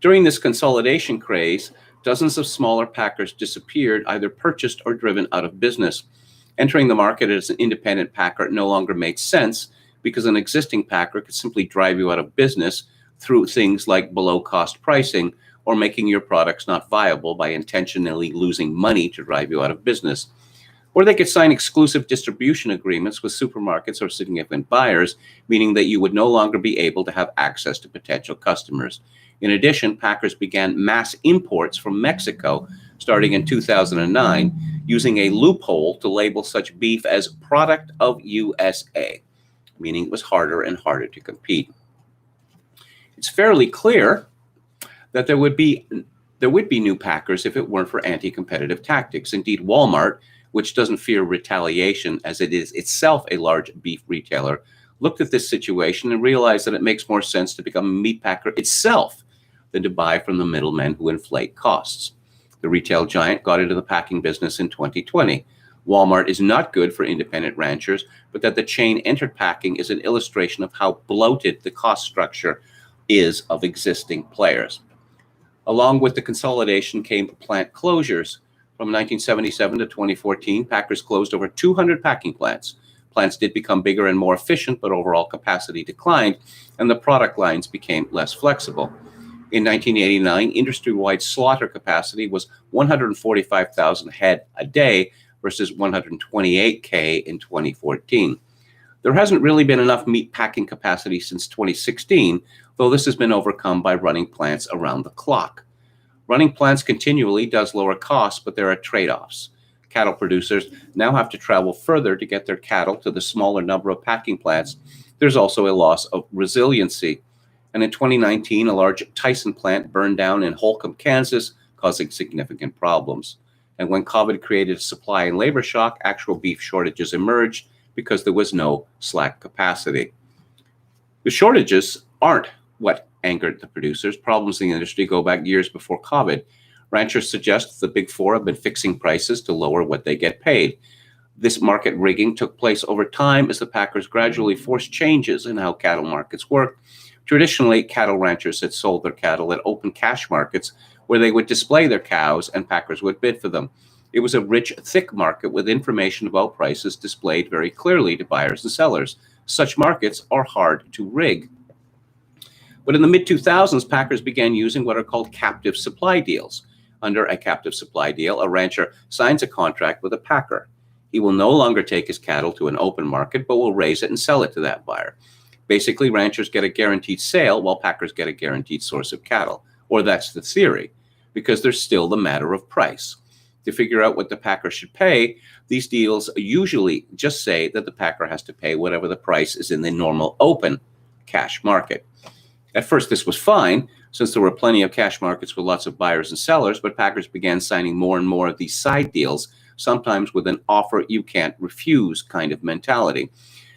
During this consolidation craze, dozens of smaller packers disappeared, either purchased or driven out of business. Entering the market as an independent packer no longer made sense because an existing packer could simply drive you out of business through things like below-cost pricing or making your products not viable by intentionally losing money to drive you out of business. Or they could sign exclusive distribution agreements with supermarkets or significant buyers, meaning that you would no longer be able to have access to potential customers. In addition, packers began mass imports from Mexico starting in 2009, using a loophole to label such beef as product of USA, meaning it was harder and harder to compete. It's fairly clear that there would be new packers if it weren't for anti-competitive tactics. Indeed, Walmart, which doesn't fear retaliation as it is itself a large beef retailer, looked at this situation and realized that it makes more sense to become a meat packer itself than to buy from the middlemen who inflate costs. The retail giant got into the packing business in 2020. Walmart is not good for independent ranchers, but that the chain entered packing is an illustration of how bloated the cost structure is of existing players. Along with the consolidation came plant closures. From 1977 to 2014, packers closed over 200 packing plants. Plants did become bigger and more efficient, but overall capacity declined, and the product lines became less flexible. In 1989, industry-wide slaughter capacity was 145,000 head a day versus 128K in 2014. There hasn't really been enough meat packing capacity since 2016, though this has been overcome by running plants around the clock. Running plants continually does lower costs, but there are trade-offs. Cattle producers now have to travel further to get their cattle to the smaller number of packing plants, there's also a loss of resiliency. And in 2019, a large Tyson plant burned down in Holcomb, Kansas, causing significant problems. And when COVID created a supply and labor shock, actual beef shortages emerged because there was no slack capacity. The shortages aren't what angered the producers. Problems in the industry go back years before COVID. Ranchers suggest the Big Four have been fixing prices to lower what they get paid. This market rigging took place over time as the packers gradually forced changes in how cattle markets work. Traditionally, cattle ranchers had sold their cattle at open cash markets where they would display their cows and packers would bid for them. It was a rich, thick market with information about prices displayed very clearly to buyers and sellers. Such markets are hard to rig. But in the mid-2000s, packers began using what are called captive supply deals. Under a captive supply deal, a rancher signs a contract with a packer. He will no longer take his cattle to an open market, but will raise it and sell it to that buyer. Basically, ranchers get a guaranteed sale while packers get a guaranteed source of cattle. Or that's the theory, because there's still the matter of price. To figure out what the packer should pay, these deals usually just say that the packer has to pay whatever the price is in the normal open cash market. At first, this was fine, since there were plenty of cash markets with lots of buyers and sellers, but packers began signing more and more of these side deals, sometimes with an offer you can't refuse kind of mentality.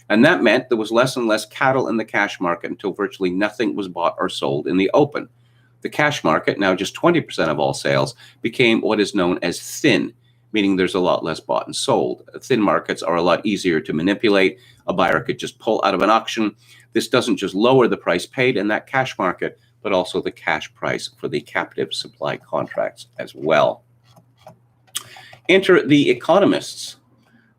And that meant there was less and less cattle in the cash market until virtually nothing was bought or sold in the open. The cash market, now just 20% of all sales, became what is known as thin, meaning there's a lot less bought and sold. Thin markets are a lot easier to manipulate. A buyer could just pull out of an auction. This doesn't just lower the price paid in that cash market, but also the cash price for the captive supply contracts as well. Enter the economists.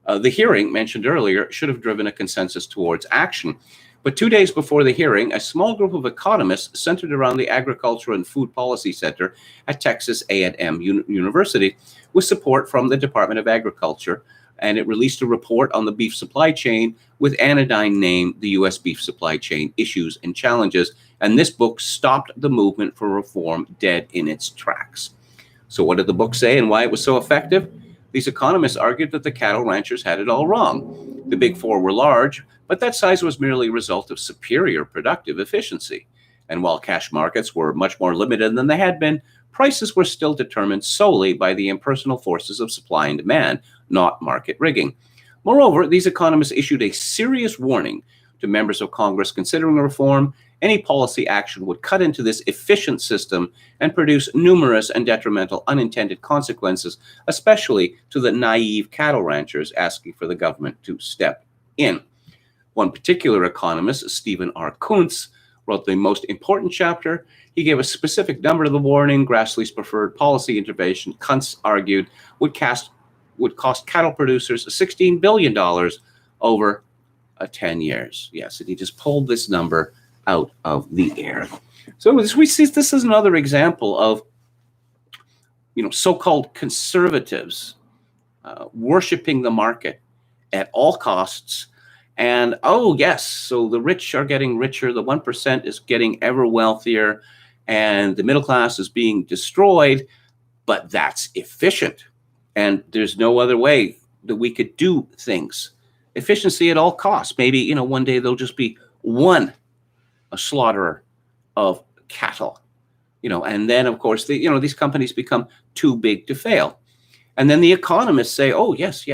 The hearing mentioned earlier should have driven a consensus towards action. But 2 days before the hearing, a small group of economists centered around the Agriculture and Food Policy Center at Texas A&M University, with support from the Department of Agriculture, and it released a report on the beef supply chain with anodyne name, The U.S. Beef Supply Chain Issues and Challenges. And this book stopped the movement for reform dead in its tracks. So what did the book say and why it was so effective? These economists argued that the cattle ranchers had it all wrong. The Big Four were large, but that size was merely a result of superior productive efficiency. And while cash markets were much more limited than they had been, prices were still determined solely by the impersonal forces of supply and demand, not market rigging. Moreover, these economists issued a serious warning to members of Congress considering reform. Any policy action would cut into this efficient system and produce numerous and detrimental unintended consequences, especially to the naive cattle ranchers asking for the government to step in. One particular economist, Stephen R. Kuntz, wrote the most important chapter. He gave a specific number to the warning. Grassley's preferred policy intervention, Kuntz argued, would cost cattle producers $16 billion over 10 years. Yes, and he just pulled this number out of the air. So we see this is another example of, so-called conservatives worshiping the market at all costs. And, oh, yes, so the rich are getting richer, the 1% is getting ever wealthier, and the middle class is being destroyed, but that's efficient. And there's no other way that we could do things. Efficiency at all costs. Maybe, one day there'll just be a slaughterer of cattle, and then, of course, these companies become too big to fail. And then the economists say, oh, yes,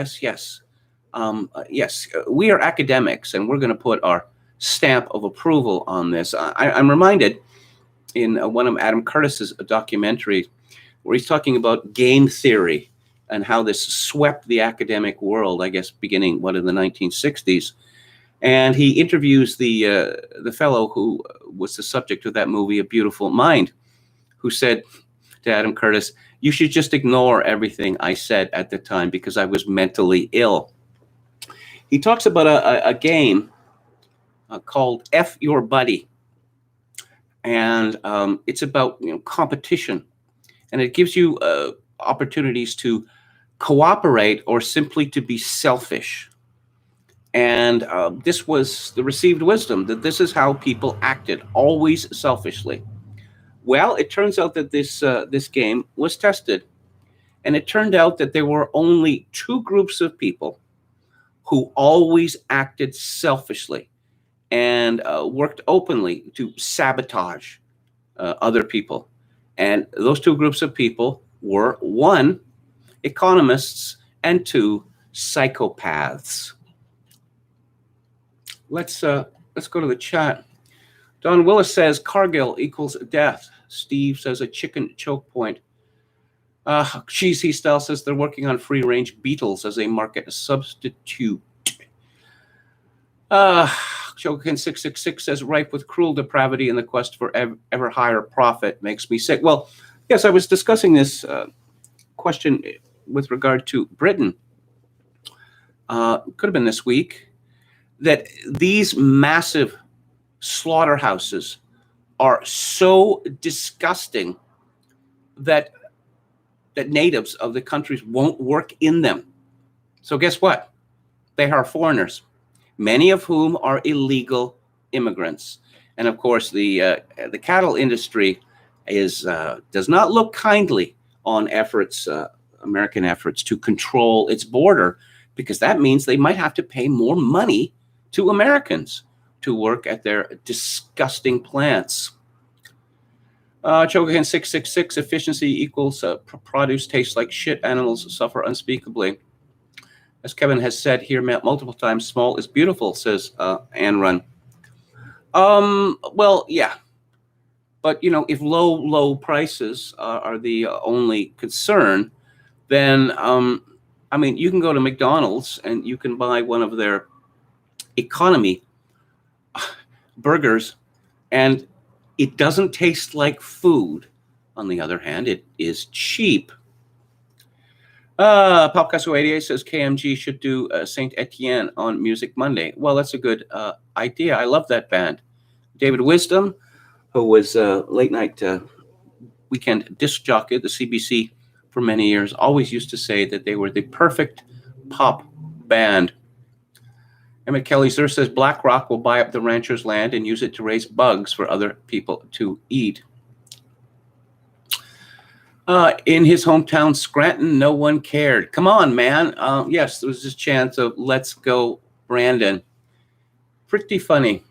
we are academics, and we're going to put our stamp of approval on this. I'm reminded in one of Adam Curtis's documentaries where he's talking about game theory and how this swept the academic world, I guess, beginning, in the 1960s. And he interviews the fellow who was the subject of that movie, A Beautiful Mind, who said to Adam Curtis, "You should just ignore everything I said at the time because I was mentally ill." He talks about a game called F Your Buddy. And it's about competition. And it gives you opportunities to cooperate or simply to be selfish. And this was the received wisdom, that this is how people acted, always selfishly. Well, it turns out that this game was tested. And it turned out that there were only two groups of people who always acted selfishly. and worked openly to sabotage other people. And those two groups of people were, one, economists, and two, psychopaths. Let's go to the chat. Don Willis says Cargill equals death. Steve says a chicken choke point. Cheesy Style says they're working on free-range beetles as a market substitute. Jokin666 says ripe with cruel depravity in the quest for ever higher profit makes me sick. Well, yes, I was discussing this question with regard to Britain. Could have been this week, that these massive slaughterhouses are so disgusting that natives of the countries won't work in them. So guess what? They are foreigners, many of whom are illegal immigrants. And of course, the cattle industry does not look kindly on American efforts to control its border, because that means they might have to pay more money to Americans to work at their disgusting plants. Chogahan666, efficiency equals produce tastes like shit, animals suffer unspeakably. As Kevin has said here multiple times, small is beautiful, says Ann Run. Well, yeah. But, if low prices are the only concern, then, you can go to McDonald's and you can buy one of their economy burgers, and it doesn't taste like food. On the other hand, it is cheap. Palcaso 88 says KMG should do Saint Etienne on Music Monday. Well, that's a good idea. I love that band. David Wisdom, who was late night weekend disc jockey at the CBC for many years, always used to say that they were the perfect pop band. Emmett Kelly Sir says BlackRock will buy up the rancher's land and use it to raise bugs for other people to eat. In his hometown, Scranton, no one cared. Come on, man. Yes, there was this chance of let's go, Brandon. Pretty funny.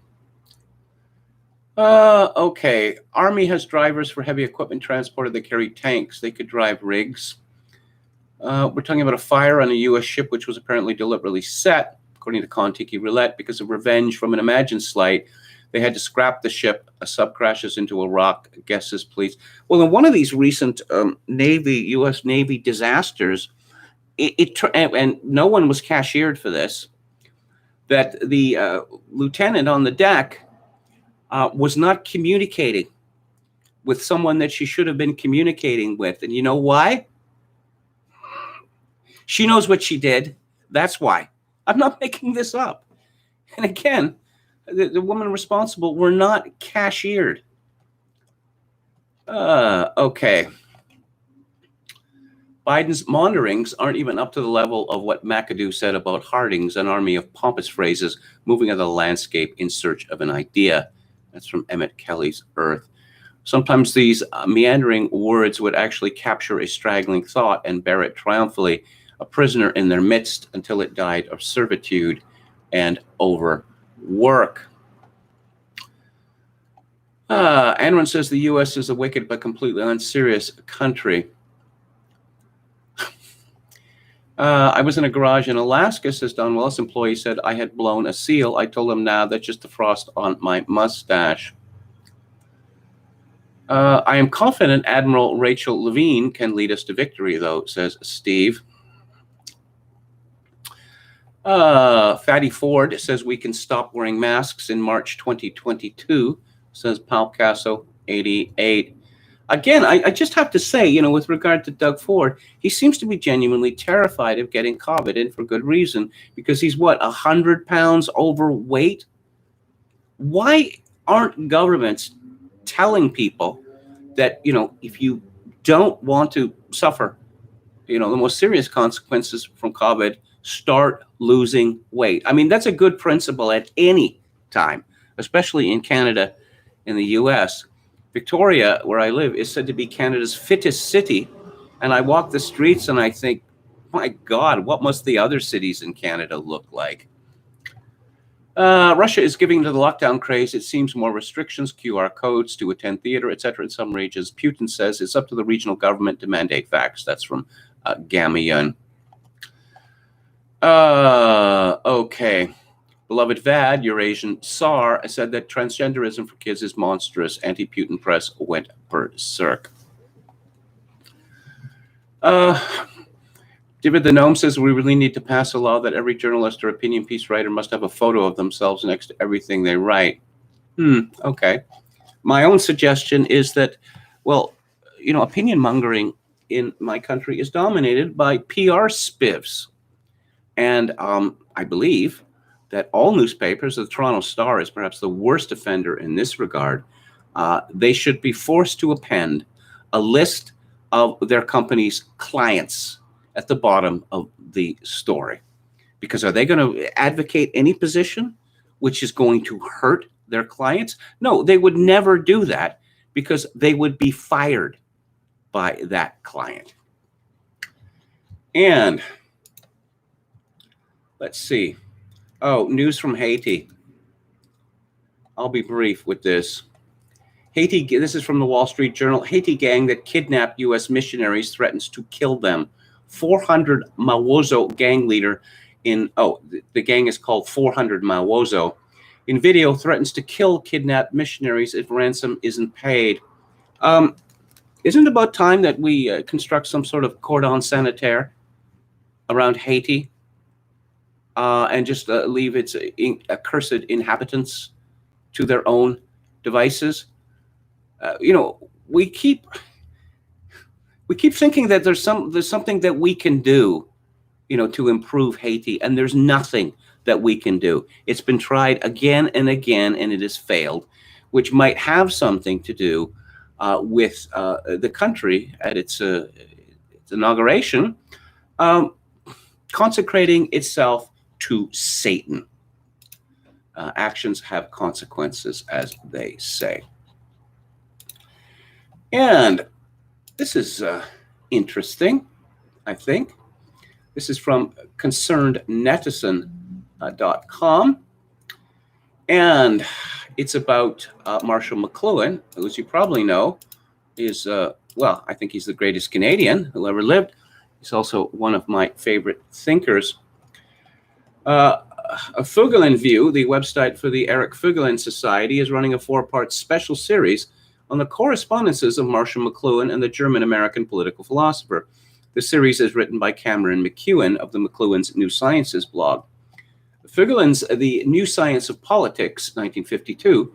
Okay. Army has drivers for heavy equipment transporter that carry tanks. They could drive rigs. We're talking about a fire on a U.S. ship, which was apparently deliberately set, according to Kon-Tiki Roulette, because of revenge from an imagined slight. They had to scrap the ship. A sub crashes into a rock. Guesses, please. Well, in one of these recent U.S. Navy disasters, and no one was cashiered for this, that the lieutenant on the deck was not communicating with someone that she should have been communicating with. And you know why? She knows what she did. That's why. I'm not making this up. And again, the women responsible were not cashiered. Okay. Biden's maunderings aren't even up to the level of what McAdoo said about Harding's, an army of pompous phrases moving on the landscape in search of an idea. That's from Emmett Kelly's Earth. Sometimes these meandering words would actually capture a straggling thought and bear it triumphantly, a prisoner in their midst until it died of servitude and overwork. Anwar says the U.S. is a wicked but completely unserious country. I was in a garage in Alaska, says Don Willis. Employee said I had blown a seal. I told him, nah, that's just the frost on my mustache. I am confident Admiral Rachel Levine can lead us to victory, though, says Steve. Fatty Ford says we can stop wearing masks in March 2022, says Palcaso 88. Again, I just have to say, with regard to Doug Ford, he seems to be genuinely terrified of getting COVID, and for good reason, because he's 100 pounds overweight? Why aren't governments telling people that, if you don't want to suffer, the most serious consequences from COVID, start losing weight? I mean, that's a good principle at any time, especially in Canada and the U.S. Victoria, where I live, is said to be Canada's fittest city. And I walk the streets and I think, my God, what must the other cities in Canada look like? Russia is giving to the lockdown craze, it seems, more restrictions, QR codes to attend theater, etc. in some regions. Putin says it's up to the regional government to mandate facts. That's from Gamian. Okay. Beloved Vad, Eurasian Tsar, said that transgenderism for kids is monstrous. Anti-Putin press went berserk. David the Gnome says we really need to pass a law that every journalist or opinion piece writer must have a photo of themselves next to everything they write. Okay. My own suggestion is that, well, opinion mongering in my country is dominated by PR spiffs. And I believe that all newspapers, the Toronto Star is perhaps the worst offender in this regard, they should be forced to append a list of their company's clients at the bottom of the story. Because are they going to advocate any position which is going to hurt their clients? No, they would never do that because they would be fired by that client. And let's see. Oh, news from Haiti. I'll be brief with this. Haiti, this is from the Wall Street Journal. Haiti gang that kidnapped U.S. missionaries threatens to kill them. 400 Mawozo gang leader the gang is called 400 Mawozo. In video, threatens to kill kidnapped missionaries if ransom isn't paid. Isn't it about time that we construct some sort of cordon sanitaire around Haiti and just leave its accursed inhabitants to their own devices? We keep thinking that there's something that we can do, to improve Haiti, and there's nothing that we can do. It's been tried again and again, and it has failed, which might have something to do with the country at its inauguration consecrating itself to Satan. Actions have consequences, as they say. And this is interesting, I think. This is from concernednetizen.com. And it's about Marshall McLuhan, who, as you probably know, is, I think he's the greatest Canadian who ever lived. He's also one of my favorite thinkers. A Fuggelin View, the website for the Eric Fuggelin Society, is running a 4-part special series on the correspondences of Marshall McLuhan and the German-American political philosopher. The series is written by Cameron McEwen of the McLuhan's New Sciences blog. Fuggelin's The New Science of Politics, 1952,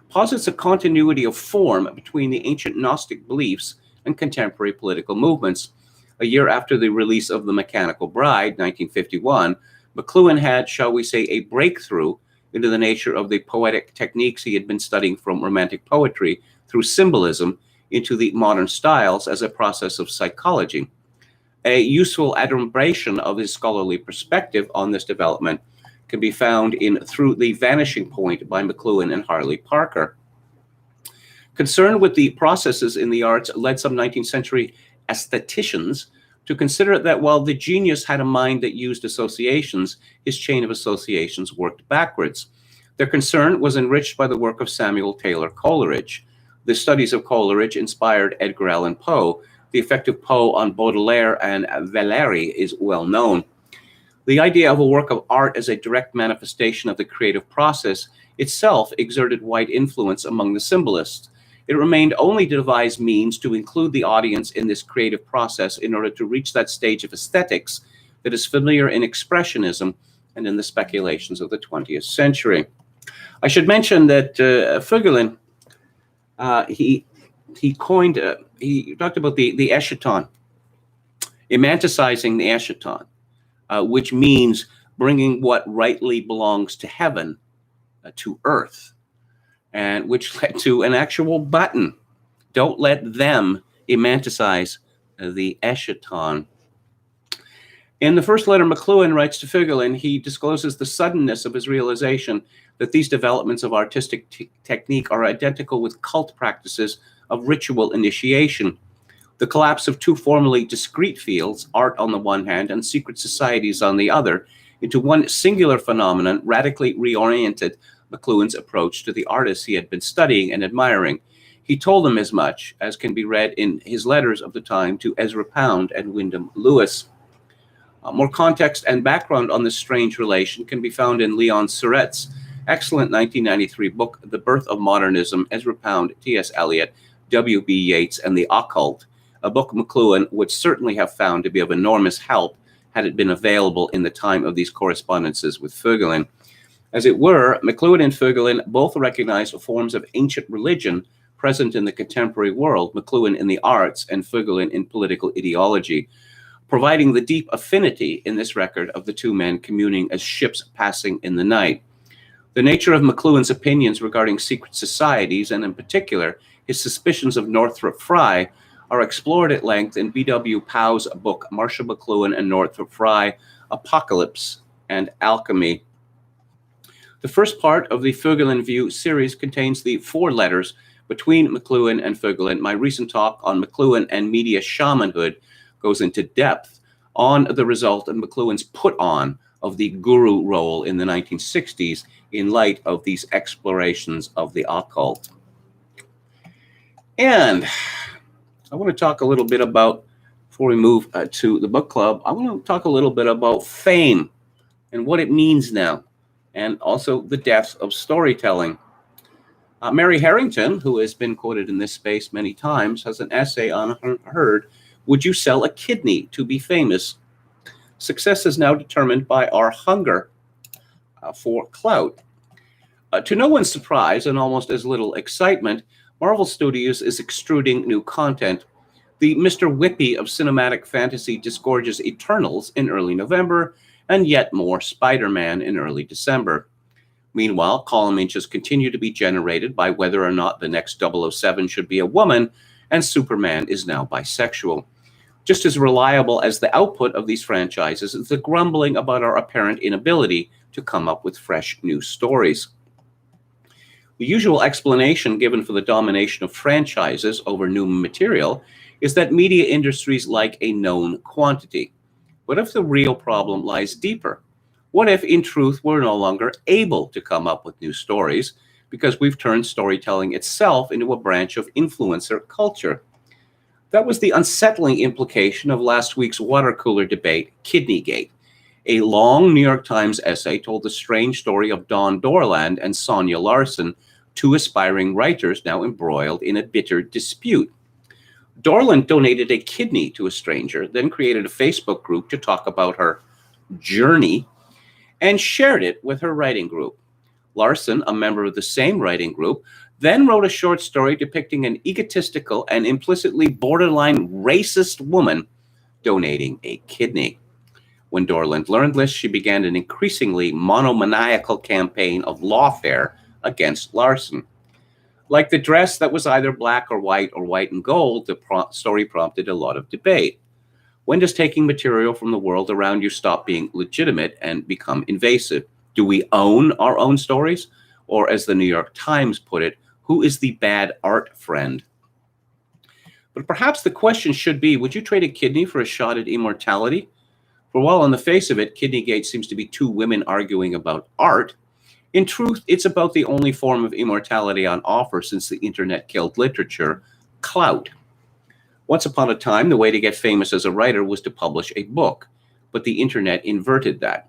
posits a continuity of form between the ancient Gnostic beliefs and contemporary political movements. A year after the release of The Mechanical Bride, 1951, McLuhan had, shall we say, a breakthrough into the nature of the poetic techniques he had been studying from Romantic poetry through symbolism into the modern styles as a process of psychology. A useful adumbration of his scholarly perspective on this development can be found in Through the Vanishing Point by McLuhan and Harley Parker. Concern with the processes in the arts led some 19th century aestheticians to consider that while the genius had a mind that used associations, his chain of associations worked backwards. Their concern was enriched by the work of Samuel Taylor Coleridge. The studies of Coleridge inspired Edgar Allan Poe. The effect of Poe on Baudelaire and Valéry is well known. The idea of a work of art as a direct manifestation of the creative process itself exerted wide influence among the symbolists. It remained only to devise means to include the audience in this creative process in order to reach that stage of aesthetics that is familiar in Expressionism and in the speculations of the 20th century. I should mention that Fuggelin, he talked about the eschaton, emanticizing the eschaton, which means bringing what rightly belongs to heaven to earth, and which led to an actual button. Don't let them emanticize the eschaton. In the first letter McLuhan writes to Fuggelin, he discloses the suddenness of his realization that these developments of artistic technique are identical with cult practices of ritual initiation. The collapse of two formerly discrete fields, art on the one hand and secret societies on the other, into one singular phenomenon radically reoriented McLuhan's approach to the artists he had been studying and admiring. He told them as much, as can be read in his letters of the time to Ezra Pound and Wyndham Lewis. More context and background on this strange relation can be found in Leon Surratt's excellent 1993 book, The Birth of Modernism, Ezra Pound, T.S. Eliot, W.B. Yeats, and the Occult, a book McLuhan would certainly have found to be of enormous help had it been available in the time of these correspondences with Voegelin. As it were, McLuhan and Voegelin both recognized forms of ancient religion present in the contemporary world, McLuhan in the arts and Voegelin in political ideology, providing the deep affinity in this record of the two men communing as ships passing in the night. The nature of McLuhan's opinions regarding secret societies, and in particular his suspicions of Northrop Frye, are explored at length in B.W. Powell's book Marshall McLuhan and Northrop Frye, Apocalypse and Alchemy. The first part of the Voegelin View series contains the 4 letters between McLuhan and Voegelin. My recent talk on McLuhan and media shamanhood goes into depth on the result of McLuhan's put-on of the guru role in the 1960s in light of these explorations of the occult. And I want to talk a little bit about, before we move to the book club, I want to talk a little bit about fame and what it means now, and also the depths of storytelling. Mary Harrington, who has been quoted in this space many times, has an essay on her Would You Sell a Kidney to Be Famous? Success is now determined by our hunger for clout. To no one's surprise and almost as little excitement, Marvel Studios is extruding new content. The Mr. Whippy of cinematic fantasy disgorges Eternals in early November, and yet more Spider-Man in early December. Meanwhile, column inches continue to be generated by whether or not the next 007 should be a woman, and Superman is now bisexual. Just as reliable as the output of these franchises is the grumbling about our apparent inability to come up with fresh new stories. The usual explanation given for the domination of franchises over new material is that media industries like a known quantity. What if the real problem lies deeper? What if, in truth, we're no longer able to come up with new stories because we've turned storytelling itself into a branch of influencer culture? That was the unsettling implication of last week's water cooler debate, Kidneygate. A long New York Times essay told the strange story of Dawn Dorland and Sonia Larson, 2 aspiring writers now embroiled in a bitter dispute. Dorland donated a kidney to a stranger, then created a Facebook group to talk about her journey and shared it with her writing group. Larson, a member of the same writing group, then wrote a short story depicting an egotistical and implicitly borderline racist woman donating a kidney. When Dorland learned this, she began an increasingly monomaniacal campaign of lawfare against Larson. Like the dress that was either black or white and gold, the story prompted a lot of debate. When does taking material from the world around you stop being legitimate and become invasive? Do we own our own stories? Or as the New York Times put it, who is the bad art friend? But perhaps the question should be, would you trade a kidney for a shot at immortality? For while on the face of it, Kidneygate seems to be 2 women arguing about art, in truth, it's about the only form of immortality on offer since the internet killed literature, clout. Once upon a time, the way to get famous as a writer was to publish a book, but the internet inverted that.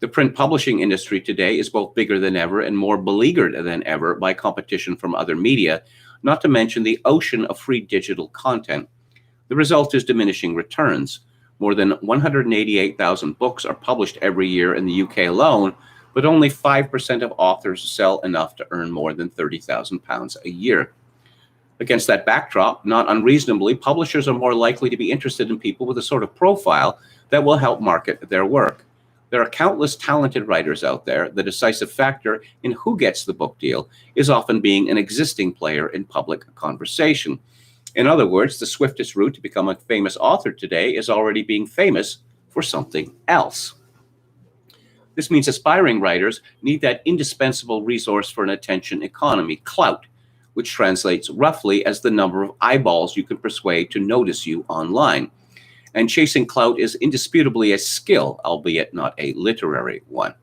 The print publishing industry today is both bigger than ever and more beleaguered than ever by competition from other media, not to mention the ocean of free digital content. The result is diminishing returns. More than 188,000 books are published every year in the UK alone, but only 5% of authors sell enough to earn more than £30,000 a year. Against that backdrop, not unreasonably, publishers are more likely to be interested in people with a sort of profile that will help market their work. There are countless talented writers out there. The decisive factor in who gets the book deal is often being an existing player in public conversation. In other words, the swiftest route to become a famous author today is already being famous for something else. This means aspiring writers need that indispensable resource for an attention economy, clout, which translates roughly as the number of eyeballs you can persuade to notice you online. And chasing clout is indisputably a skill, albeit not a literary one.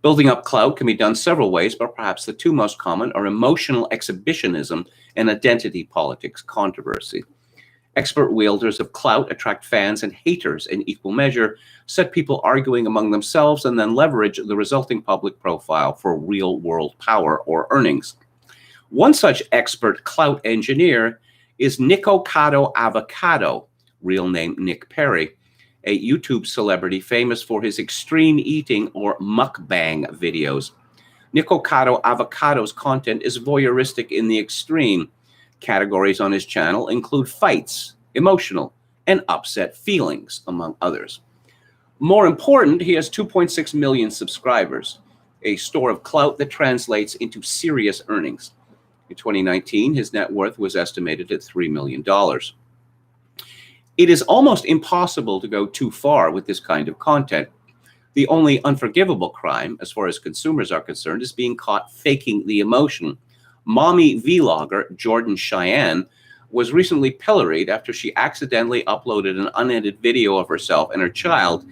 Building up clout can be done several ways, but perhaps the two most common are emotional exhibitionism and identity politics controversy. Expert wielders of clout attract fans and haters in equal measure, set people arguing among themselves, and then leverage the resulting public profile for real-world power or earnings. One such expert clout engineer is Nicocado Avocado, real name Nick Perry, a YouTube celebrity famous for his extreme eating or mukbang videos. Nicocado Avocado's content is voyeuristic in the extreme. Categories on his channel include fights, emotional, and upset feelings, among others. More important, he has 2.6 million subscribers, a store of clout that translates into serious earnings. In 2019, his net worth was estimated at $3 million. It is almost impossible to go too far with this kind of content. The only unforgivable crime, as far as consumers are concerned, is being caught faking the emotion. Mommy vlogger Jordan Cheyenne was recently pilloried after she accidentally uploaded an unedited video of herself and her child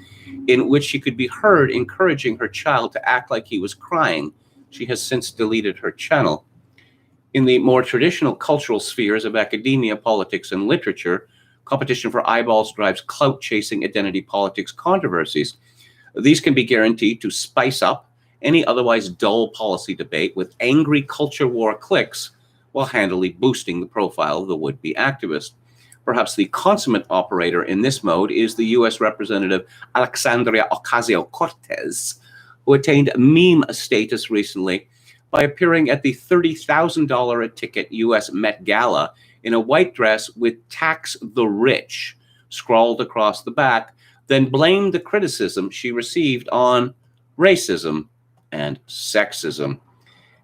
in which she could be heard encouraging her child to act like he was crying. She has since deleted her channel. In the more traditional cultural spheres of academia, politics, and literature, competition for eyeballs drives clout-chasing identity politics controversies. These can be guaranteed to spice up any otherwise dull policy debate with angry culture war cliques while handily boosting the profile of the would-be activist. Perhaps the consummate operator in this mode is the U.S. Representative Alexandria Ocasio-Cortez, who attained meme status recently by appearing at the $30,000 a ticket U.S. Met Gala in a white dress with "Tax the Rich" scrawled across the back, then blamed the criticism she received on racism and sexism.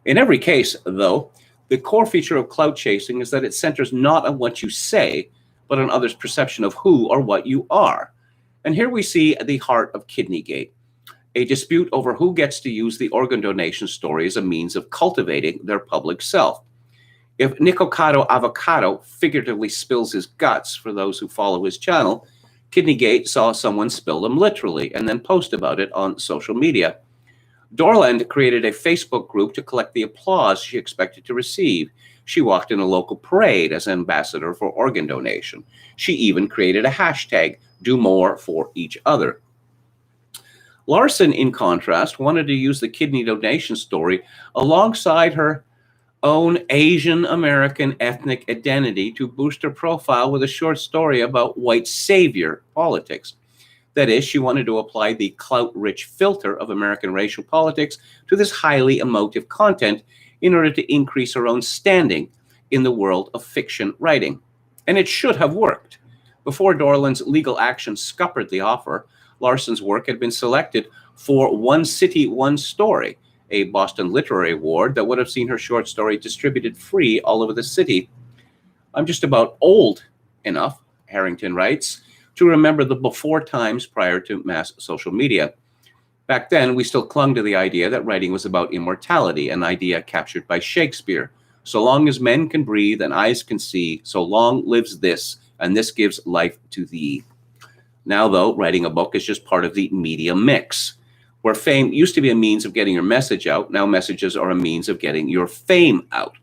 In every case, though, the core feature of clout chasing is that it centers not on what you say, but on others' perception of who or what you are. And here we see the heart of Kidneygate, a dispute over who gets to use the organ donation story as a means of cultivating their public self. If Nicocado Avocado figuratively spills his guts for those who follow his channel, Kidneygate saw someone spill them literally and then post about it on social media. Dorland created a Facebook group to collect the applause she expected to receive. She walked in a local parade as ambassador for organ donation. She even created a hashtag, "Do More for Each Other." Larson, in contrast, wanted to use the kidney donation story alongside her own Asian American ethnic identity to boost her profile with a short story about white savior politics. That is, she wanted to apply the clout-rich filter of American racial politics to this highly emotive content in order to increase her own standing in the world of fiction writing. And it should have worked. Before Dorland's legal action scuppered the offer, Larson's work had been selected for One City, One Story, a Boston Literary Award that would have seen her short story distributed free all over the city. "I'm just about old enough," Harrington writes, "to remember the before times prior to mass social media. Back then, we still clung to the idea that writing was about immortality, an idea captured by Shakespeare. So long as men can breathe and eyes can see, so long lives this, and this gives life to thee." Now, though, writing a book is just part of the media mix. Where fame used to be a means of getting your message out, now messages are a means of getting your fame out.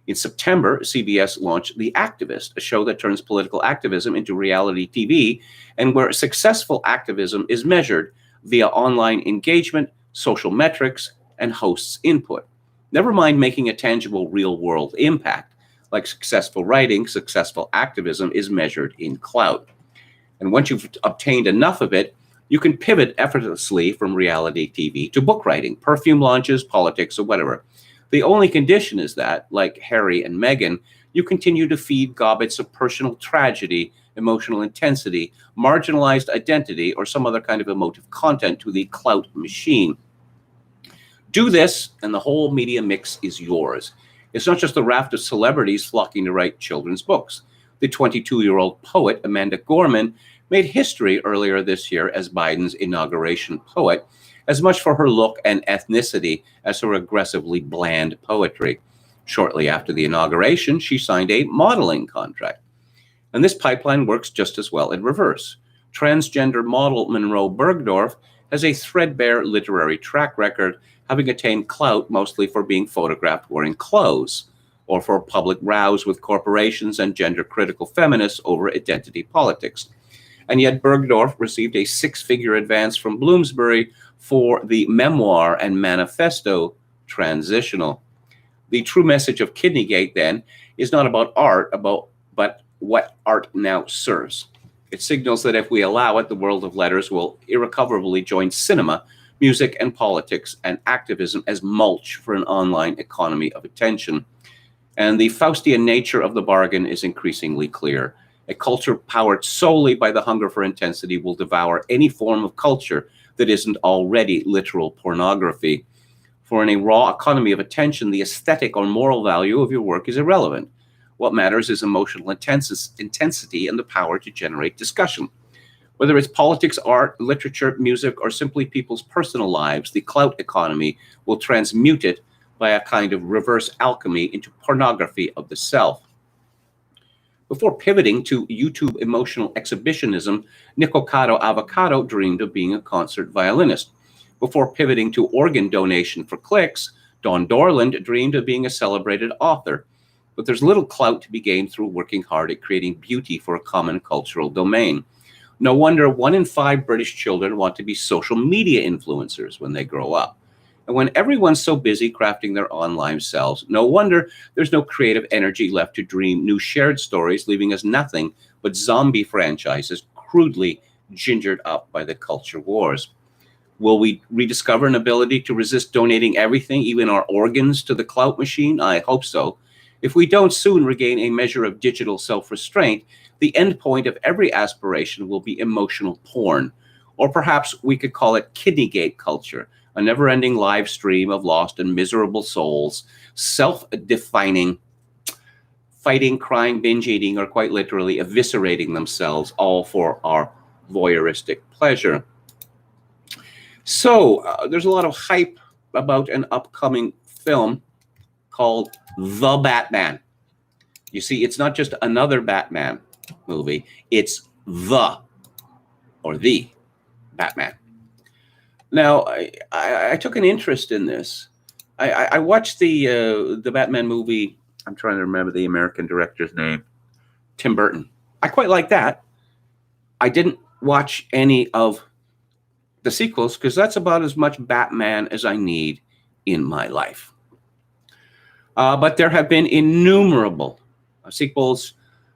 In September, CBS launched The Activist, a show that turns political activism into reality TV, and where successful activism is measured via online engagement, social metrics, and hosts' input. Never mind making a tangible real-world impact. Like successful writing, successful activism is measured in clout. And once you've obtained enough of it, you can pivot effortlessly from reality TV to book writing, perfume launches, politics, or whatever. The only condition is that, like Harry and Meghan, you continue to feed gobbets of personal tragedy, emotional intensity, marginalized identity, or some other kind of emotive content to the clout machine. Do this, and the whole media mix is yours. It's not just the raft of celebrities flocking to write children's books. The 22-year-old poet, Amanda Gorman, made history earlier this year as Biden's inauguration poet, as much for her look and ethnicity as her aggressively bland poetry. Shortly after the inauguration, she signed a modeling contract. And this pipeline works just as well in reverse. Transgender model Monroe Bergdorf has a threadbare literary track record, having attained clout mostly for being photographed wearing clothes, or for public rows with corporations and gender-critical feminists over identity politics. And yet Bergdorf received a six-figure advance from Bloomsbury for the memoir and manifesto Transitional. The true message of Kidneygate, then, is not about art, but what art now serves. It signals that if we allow it, the world of letters will irrecoverably join cinema, music, and politics and activism as mulch for an online economy of attention. And the Faustian nature of the bargain is increasingly clear. A culture powered solely by the hunger for intensity will devour any form of culture that isn't already literal pornography. For in a raw economy of attention, the aesthetic or moral value of your work is irrelevant. What matters is emotional intensity and the power to generate discussion. Whether it's politics, art, literature, music, or simply people's personal lives, the clout economy will transmute it by a kind of reverse alchemy into pornography of the self. Before pivoting to YouTube emotional exhibitionism, Nicocado Avocado dreamed of being a concert violinist. Before pivoting to organ donation for clicks, Don Dorland dreamed of being a celebrated author. But there's little clout to be gained through working hard at creating beauty for a common cultural domain. No wonder 1 in 5 British children want to be social media influencers when they grow up. And when everyone's so busy crafting their online selves, no wonder there's no creative energy left to dream new shared stories, leaving us nothing but zombie franchises crudely gingered up by the culture wars. Will we rediscover an ability to resist donating everything, even our organs, to the clout machine? I hope so. If we don't soon regain a measure of digital self-restraint, the end point of every aspiration will be emotional porn. Or perhaps we could call it Kidneygate culture, a never-ending live stream of lost and miserable souls, self-defining, fighting, crying, binge-eating, or quite literally eviscerating themselves, all for our voyeuristic pleasure. So there's a lot of hype about an upcoming film called The Batman. You see, it's not just another Batman movie, it's the Batman. Now, I took an interest in this. I watched the Batman movie. I'm trying to remember the American director's name, Tim Burton. I quite like that. I didn't watch any of the sequels because that's about as much Batman as I need in my life. But there have been innumerable sequels,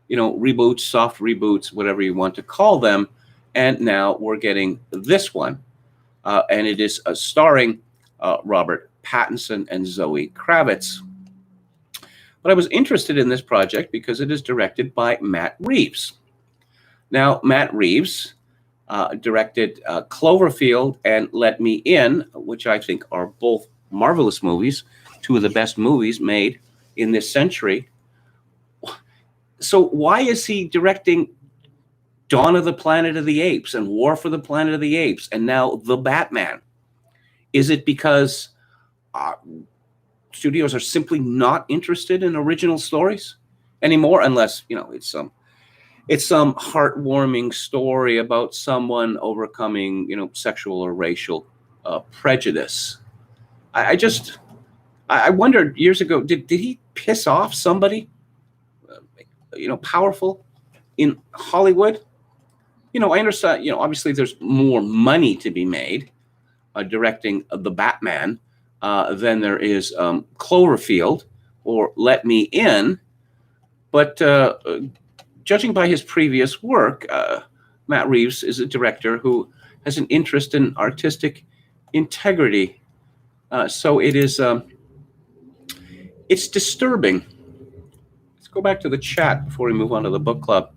reboots, soft reboots, whatever you want to call them. And now we're getting this one. And it is starring Robert Pattinson and Zoe Kravitz. But I was interested in this project because it is directed by Matt Reeves. Now, Matt Reeves directed Cloverfield and Let Me In, which I think are both marvelous movies, two of the best movies made in this century. So why is he directing Dawn of the Planet of the Apes and War for the Planet of the Apes and now The Batman? Is it because studios are simply not interested in original stories anymore, unless it's some heartwarming story about someone overcoming sexual or racial prejudice? I wondered years ago, did he piss off somebody powerful in Hollywood? I understand, obviously there's more money to be made directing The Batman than there is Cloverfield or Let Me In. But judging by his previous work, Matt Reeves is a director who has an interest in artistic integrity. So it is, it's disturbing. Let's go back to the chat before we move on to the book club.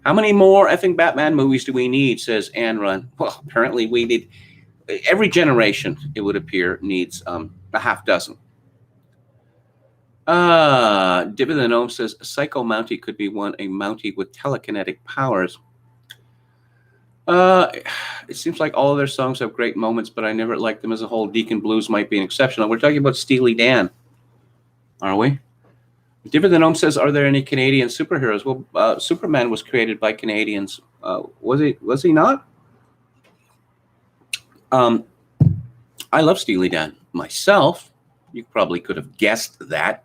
How many more effing Batman movies do we need, says Anne Run. Well, apparently we need, every generation, it would appear, needs a half dozen. Div the Gnome says, Psycho Mountie could be a Mountie with telekinetic powers. It seems like all of their songs have great moments, but I never liked them as a whole. Deacon Blues might be an exception. We're talking about Steely Dan, are we? Different than Ohm says, are there any Canadian superheroes? Well, Superman was created by Canadians. Was he not? I love Steely Dan myself. You probably could have guessed that.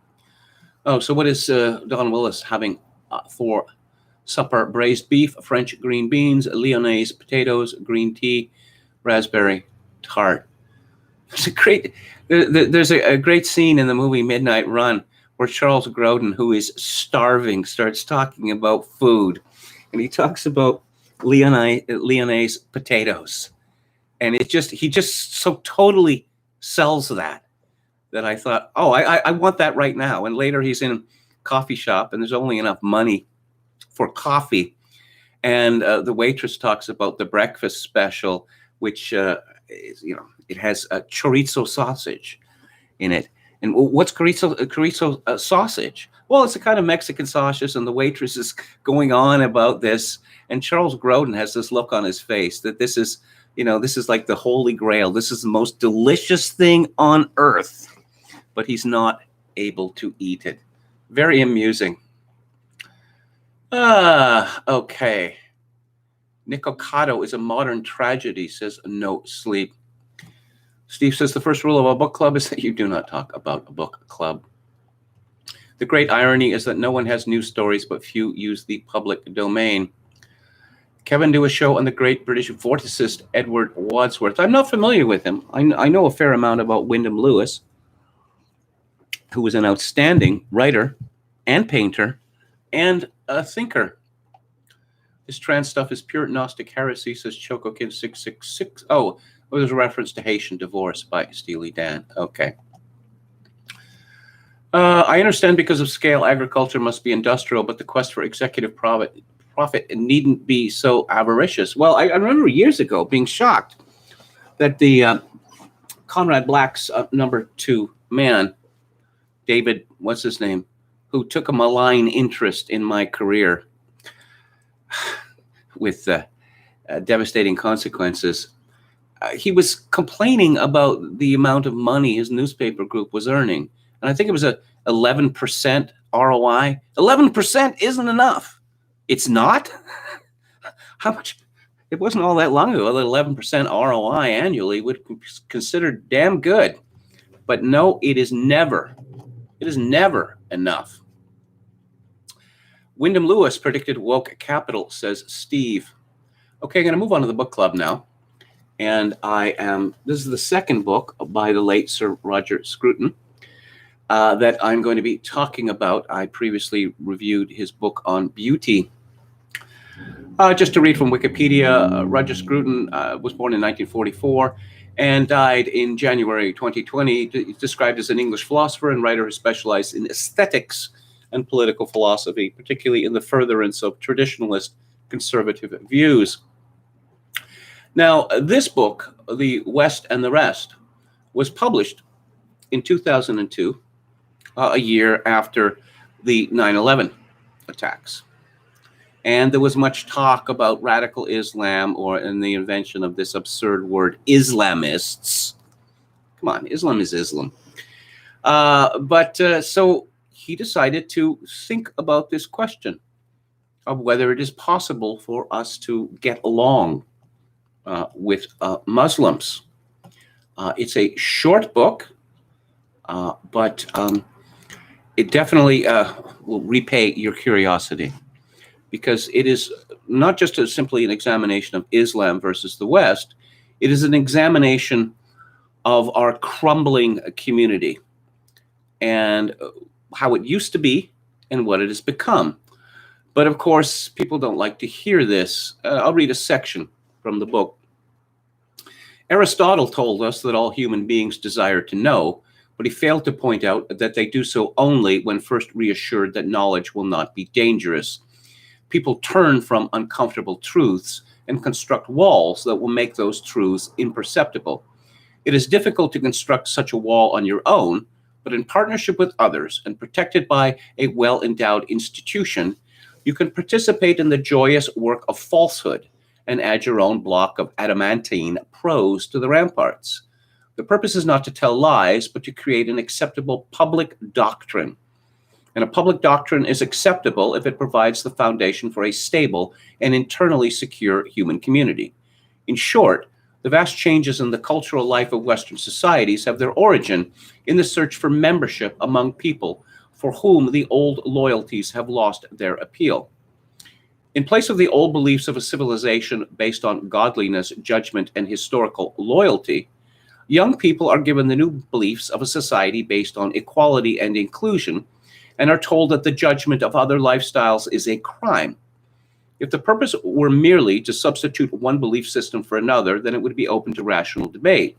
Oh, so what is Don Willis having for supper? Braised beef, French green beans, Lyonnaise potatoes, green tea, raspberry tart. There's a great scene in the movie Midnight Run where Charles Grodin, who is starving, starts talking about food, and he talks about Lyonnaise potatoes, and he just so totally sells that I thought, oh, I want that right now. And later he's in a coffee shop, and there's only enough money for coffee, and the waitress talks about the breakfast special, which is, it has a chorizo sausage in it. And what's chorizo sausage? Well, it's a kind of Mexican sausage, and the waitress is going on about this. And Charles Grodin has this look on his face that this is like the Holy Grail. This is the most delicious thing on earth, but he's not able to eat it. Very amusing. Okay. Nick Ocado is a modern tragedy, says No Sleep. Steve says the first rule of a book club is that you do not talk about a book club. The great irony is that no one has news stories, but few use the public domain. Kevin, do a show on the great British vorticist Edward Wadsworth. I'm not familiar with him. I know a fair amount about Wyndham Lewis, who was an outstanding writer and painter and a thinker. This trans stuff is pure Gnostic heresy, says ChocoKid666. Oh, there's a reference to Haitian divorce by Steely Dan. Okay. I understand because of scale, agriculture must be industrial, but the quest for executive profit needn't be so avaricious. Well, I remember years ago being shocked that the Conrad Black's number 2 man, David, what's his name, who took a malign interest in my career with devastating consequences. He was complaining about the amount of money his newspaper group was earning. And I think it was a 11% ROI. 11% isn't enough. It's not? How much? It wasn't all that long ago that 11% ROI annually would be considered damn good. But no, it is never enough. Wyndham Lewis predicted woke capital, says Steve. Okay, I'm going to move on to the book club now. And this is the second book by the late Sir Roger Scruton that I'm going to be talking about. I previously reviewed his book on beauty. Just to read from Wikipedia, Roger Scruton was born in 1944 and died in January 2020. He's described as an English philosopher and writer who specialized in aesthetics and political philosophy, particularly in the furtherance of traditionalist conservative views. Now, this book, The West and the Rest, was published in 2002, a year after the 9/11 attacks. And there was much talk about radical Islam and the invention of this absurd word, Islamists. Come on, Islam is Islam. So he decided to think about this question of whether it is possible for us to get along with Muslims. It's a short book, but it definitely will repay your curiosity, because it is not just simply an examination of Islam versus the West. It is an examination of our crumbling community and how it used to be and what it has become. But of course, people don't like to hear this. I'll read a section from the book. Aristotle told us that all human beings desire to know, but he failed to point out that they do so only when first reassured that knowledge will not be dangerous. People turn from uncomfortable truths and construct walls that will make those truths imperceptible. It is difficult to construct such a wall on your own, but in partnership with others and protected by a well-endowed institution, you can participate in the joyous work of falsehood and add your own block of adamantine prose to the ramparts. The purpose is not to tell lies, but to create an acceptable public doctrine. and a public doctrine is acceptable if it provides the foundation for a stable and internally secure human community. In short, the vast changes in the cultural life of Western societies have their origin in the search for membership among people for whom the old loyalties have lost their appeal. In place of the old beliefs of a civilization based on godliness, judgment, and historical loyalty, young people are given the new beliefs of a society based on equality and inclusion, and are told that the judgment of other lifestyles is a crime. If the purpose were merely to substitute one belief system for another, then it would be open to rational debate.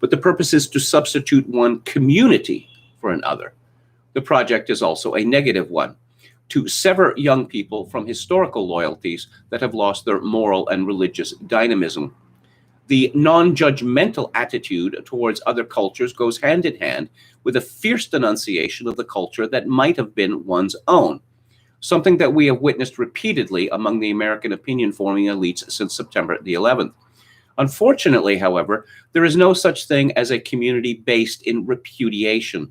But the purpose is to substitute one community for another. The project is also a negative one, to sever young people from historical loyalties that have lost their moral and religious dynamism. The non-judgmental attitude towards other cultures goes hand in hand with a fierce denunciation of the culture that might have been one's own, something that we have witnessed repeatedly among the American opinion-forming elites since September the 11th. Unfortunately, however, there is no such thing as a community based in repudiation.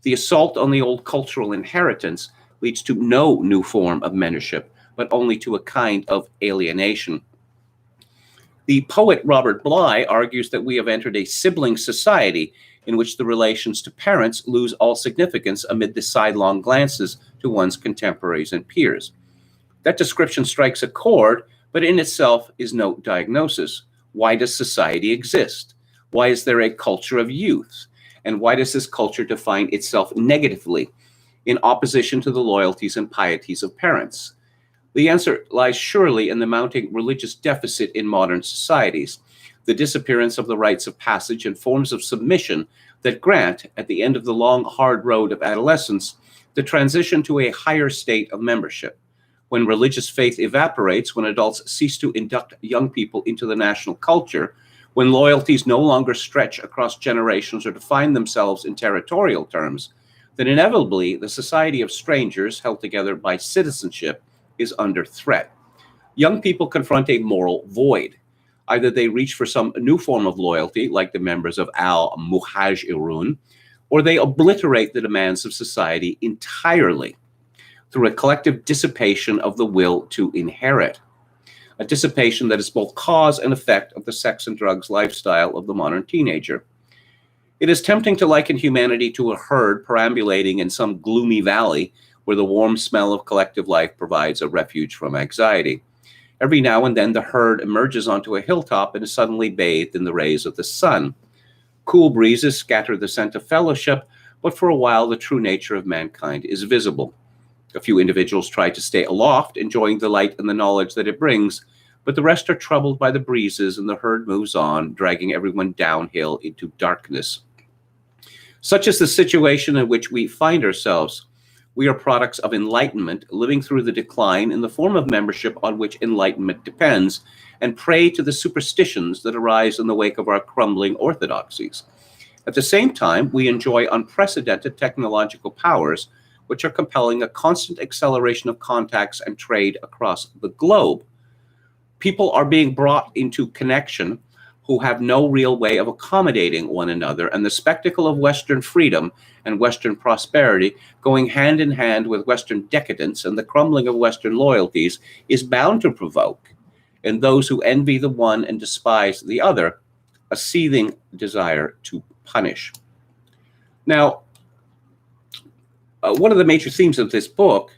The assault on the old cultural inheritance leads to no new form of mentorship, but only to a kind of alienation. The poet Robert Bly argues that we have entered a sibling society in which the relations to parents lose all significance amid the sidelong glances to one's contemporaries and peers. That description strikes a chord, but in itself is no diagnosis. Why does society exist? Why is there a culture of youth? And why does this culture define itself negatively in opposition to the loyalties and pieties of parents? The answer lies surely in the mounting religious deficit in modern societies, the disappearance of the rites of passage and forms of submission that grant, at the end of the long, hard road of adolescence, the transition to a higher state of membership. When religious faith evaporates, when adults cease to induct young people into the national culture, when loyalties no longer stretch across generations or define themselves in territorial terms, then inevitably the society of strangers held together by citizenship is under threat. Young people confront a moral void. Either they reach for some new form of loyalty, like the members of Al-Muhajirun, or they obliterate the demands of society entirely through a collective dissipation of the will to inherit, a dissipation that is both cause and effect of the sex and drugs lifestyle of the modern teenager. It is tempting to liken humanity to a herd perambulating in some gloomy valley where the warm smell of collective life provides a refuge from anxiety. Every now and then the herd emerges onto a hilltop and is suddenly bathed in the rays of the sun. Cool breezes scatter the scent of fellowship, but for a while the true nature of mankind is visible. A few individuals try to stay aloft, enjoying the light and the knowledge that it brings, but the rest are troubled by the breezes and the herd moves on, dragging everyone downhill into darkness. Such is the situation in which we find ourselves. We are products of enlightenment, living through the decline in the form of membership on which enlightenment depends, and prey to the superstitions that arise in the wake of our crumbling orthodoxies. At the same time, we enjoy unprecedented technological powers, which are compelling a constant acceleration of contacts and trade across the globe. People are being brought into connection who have no real way of accommodating one another, and the spectacle of Western freedom and Western prosperity going hand in hand with Western decadence and the crumbling of Western loyalties is bound to provoke, in those who envy the one and despise the other, a seething desire to punish. Now, one of the major themes of this book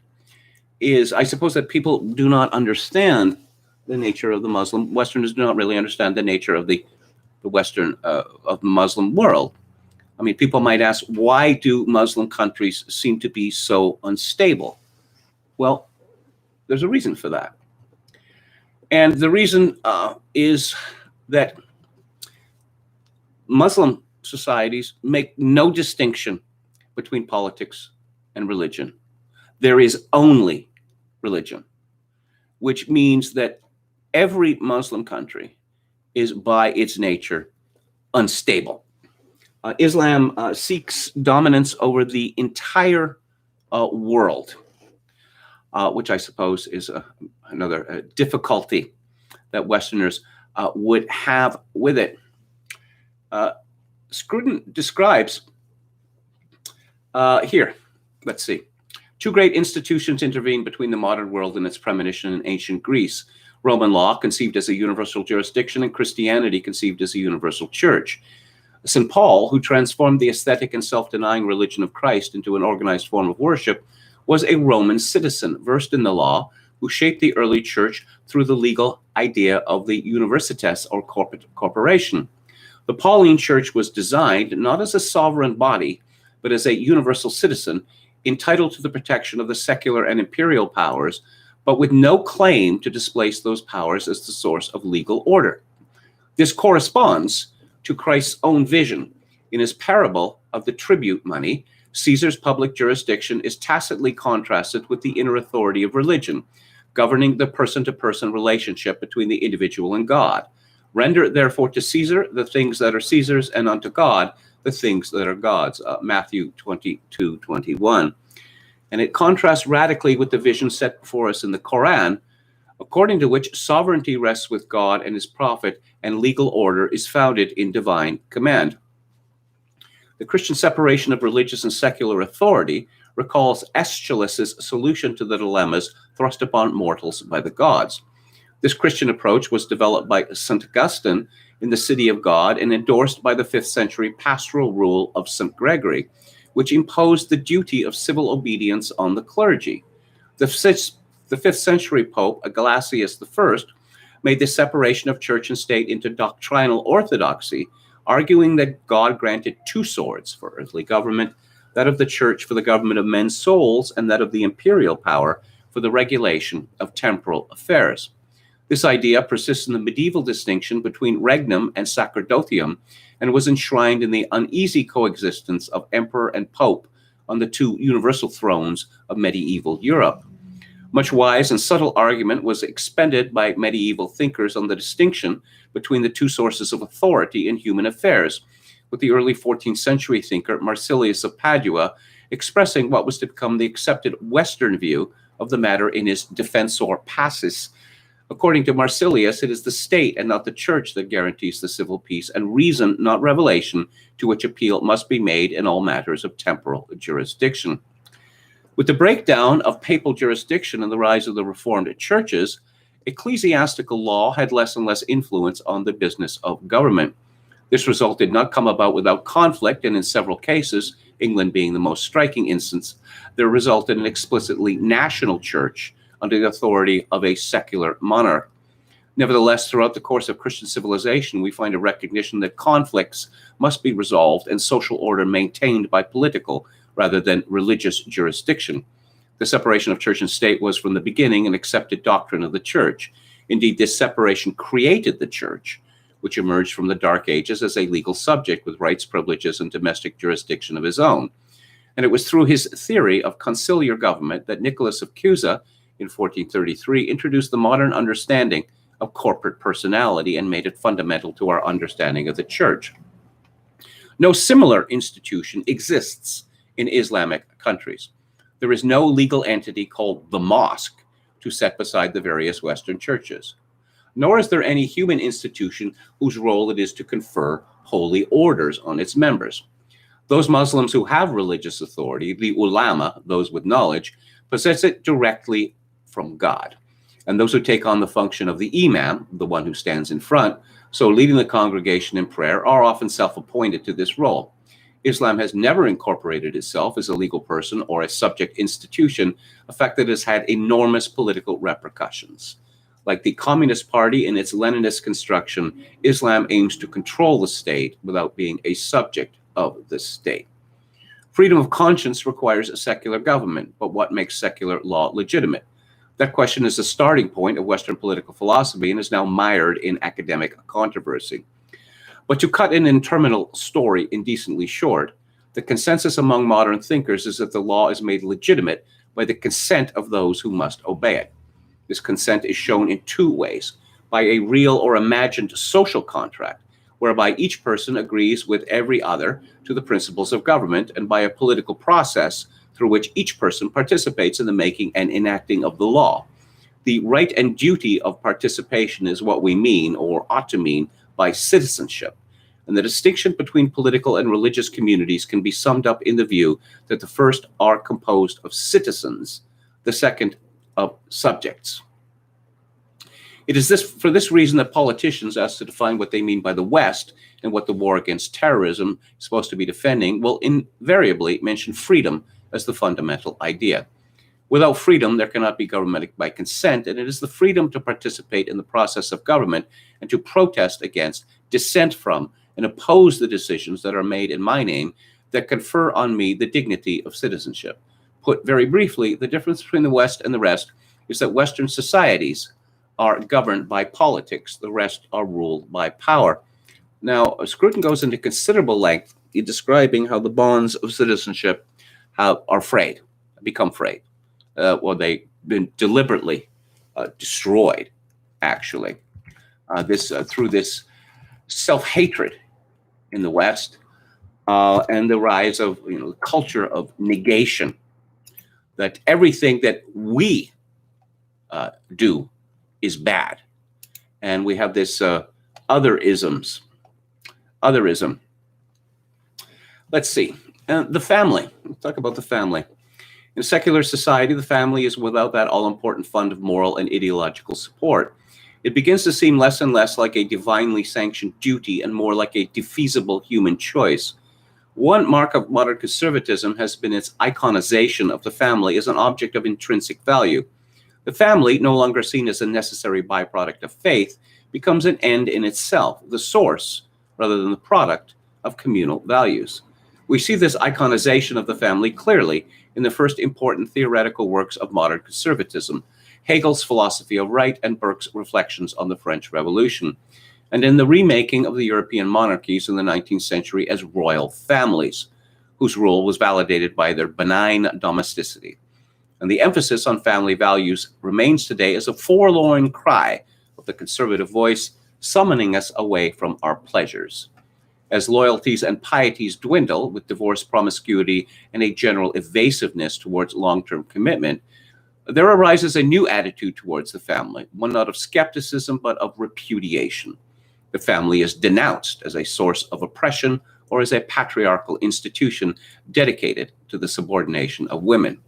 is, I suppose, that people do not understand the nature of the Muslim. Westerners do not really understand the nature of the Western of the Muslim world. I mean, people might ask, why do Muslim countries seem to be so unstable? Well, there's a reason for that. And the reason is that Muslim societies make no distinction between politics and religion. There is only religion, which means that every Muslim country is by its nature unstable. Islam seeks dominance over the entire world, which I suppose is another difficulty that Westerners would have with it. Scruton describes here, let's see. Two great institutions intervened between the modern world and its premonition in ancient Greece: Roman law, conceived as a universal jurisdiction, and Christianity, conceived as a universal church. St. Paul, who transformed the ascetic and self-denying religion of Christ into an organized form of worship, was a Roman citizen versed in the law, who shaped the early church through the legal idea of the universitas, or corporation. The Pauline church was designed not as a sovereign body, but as a universal citizen, entitled to the protection of the secular and imperial powers, but with no claim to displace those powers as the source of legal order. This corresponds to Christ's own vision. In his parable of the tribute money, Caesar's public jurisdiction is tacitly contrasted with the inner authority of religion, governing the person-to-person relationship between the individual and God. Render therefore to Caesar the things that are Caesar's, and unto God the things that are God's. Matthew 22:21. And it contrasts radically with the vision set before us in the Quran, according to which sovereignty rests with God and his prophet, and legal order is founded in divine command. The Christian separation of religious and secular authority recalls Aeschylus's solution to the dilemmas thrust upon mortals by the gods. This Christian approach was developed by St. Augustine in the City of God and endorsed by the 5th century pastoral rule of St. Gregory, which imposed the duty of civil obedience on the clergy. The 5th century Pope, Gelasius I, made the separation of church and state into doctrinal orthodoxy, arguing that God granted two swords for earthly government, that of the church for the government of men's souls, and that of the imperial power for the regulation of temporal affairs. This idea persists in the medieval distinction between regnum and sacerdotium, and was enshrined in the uneasy coexistence of emperor and pope on the two universal thrones of medieval Europe. Much wise and subtle argument was expended by medieval thinkers on the distinction between the two sources of authority in human affairs, with the early 14th century thinker Marsilius of Padua expressing what was to become the accepted Western view of the matter in his Defensor Pacis. According to Marsilius, it is the state and not the church that guarantees the civil peace, and reason, not revelation, to which appeal must be made in all matters of temporal jurisdiction. With the breakdown of papal jurisdiction and the rise of the Reformed churches, ecclesiastical law had less and less influence on the business of government. This result did not come about without conflict, and in several cases, England being the most striking instance, there resulted an explicitly national church under the authority of a secular monarch. Nevertheless, throughout the course of Christian civilization, we find a recognition that conflicts must be resolved and social order maintained by political rather than religious jurisdiction. The separation of church and state was from the beginning an accepted doctrine of the church. Indeed, this separation created the church, which emerged from the Dark Ages as a legal subject with rights, privileges, and domestic jurisdiction of his own. And it was through his theory of conciliar government that Nicholas of Cusa, in 1433, introduced the modern understanding of corporate personality and made it fundamental to our understanding of the church. No similar institution exists in Islamic countries. There is no legal entity called the mosque to set beside the various Western churches. Nor is there any human institution whose role it is to confer holy orders on its members. Those Muslims who have religious authority, the ulama, those with knowledge, possess it directly from God. And those who take on the function of the imam, the one who stands in front, so leading the congregation in prayer, are often self-appointed to this role. Islam has never incorporated itself as a legal person or a subject institution, a fact that has had enormous political repercussions. Like the Communist Party in its Leninist construction, Islam aims to control the state without being a subject of the state. Freedom of conscience requires a secular government, but what makes secular law legitimate? That question is the starting point of Western political philosophy and is now mired in academic controversy. But to cut an interminable story indecently short, the consensus among modern thinkers is that the law is made legitimate by the consent of those who must obey it. This consent is shown in two ways: by a real or imagined social contract, whereby each person agrees with every other to the principles of government, and by a political process through which each person participates in the making and enacting of the law. The right and duty of participation is what we mean, or ought to mean, by citizenship. And the distinction between political and religious communities can be summed up in the view that the first are composed of citizens, the second of subjects. It is for this reason that politicians, asked to define what they mean by the West and what the war against terrorism is supposed to be defending, will invariably mention freedom as the fundamental idea. Without freedom, there cannot be government by consent, and it is the freedom to participate in the process of government and to protest against, dissent from, and oppose the decisions that are made in my name that confer on me the dignity of citizenship. Put very briefly, the difference between the West and the rest is that Western societies are governed by politics, the rest are ruled by power. Now, Scruton goes into considerable length in describing how the bonds of citizenship are frayed, become frayed, or they've been deliberately destroyed, actually, through this self-hatred in the West and the rise of the culture of negation, that everything that we do is bad. And we have this otherism. Let's see. The family. Let's talk about the family. In a secular society, the family is without that all-important fund of moral and ideological support. It begins to seem less and less like a divinely sanctioned duty and more like a defeasible human choice. One mark of modern conservatism has been its iconization of the family as an object of intrinsic value. The family, no longer seen as a necessary byproduct of faith, becomes an end in itself, the source, rather than the product, of communal values. We see this iconization of the family clearly in the first important theoretical works of modern conservatism, Hegel's Philosophy of Right and Burke's Reflections on the French Revolution, and in the remaking of the European monarchies in the 19th century as royal families, whose rule was validated by their benign domesticity. And the emphasis on family values remains today as a forlorn cry of the conservative voice, summoning us away from our pleasures. As loyalties and pieties dwindle with divorce, promiscuity, and a general evasiveness towards long-term commitment, there arises a new attitude towards the family, one not of skepticism, but of repudiation. The family is denounced as a source of oppression or as a patriarchal institution dedicated to the subordination of women.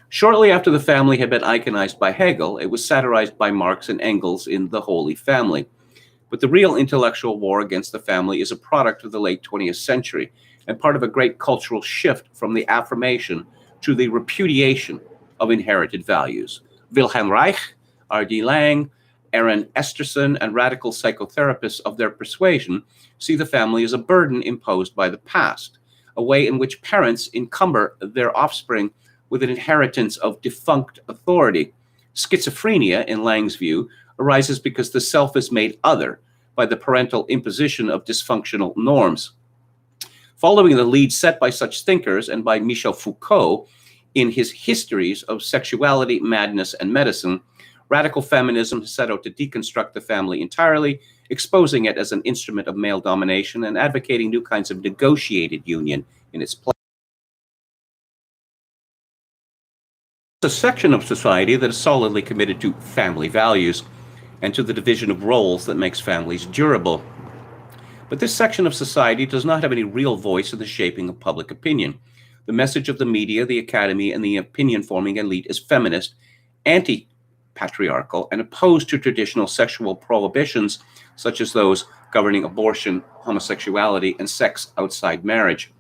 Shortly after the family had been iconized by Hegel, it was satirized by Marx and Engels in The Holy Family. But the real intellectual war against the family is a product of the late 20th century and part of a great cultural shift from the affirmation to the repudiation of inherited values. Wilhelm Reich, R.D. Laing, Aaron Esterson, and radical psychotherapists of their persuasion see the family as a burden imposed by the past, a way in which parents encumber their offspring with an inheritance of defunct authority. Schizophrenia, in Lang's view, arises because the self is made other by the parental imposition of dysfunctional norms. Following the lead set by such thinkers and by Michel Foucault in his Histories of Sexuality, Madness, and Medicine, radical feminism set out to deconstruct the family entirely, exposing it as an instrument of male domination and advocating new kinds of negotiated union in its place. A section of society that is solidly committed to family values and to the division of roles that makes families durable. But this section of society does not have any real voice in the shaping of public opinion. The message of the media, the academy, and the opinion-forming elite is feminist, anti-patriarchal, and opposed to traditional sexual prohibitions such as those governing abortion, homosexuality, and sex outside marriage.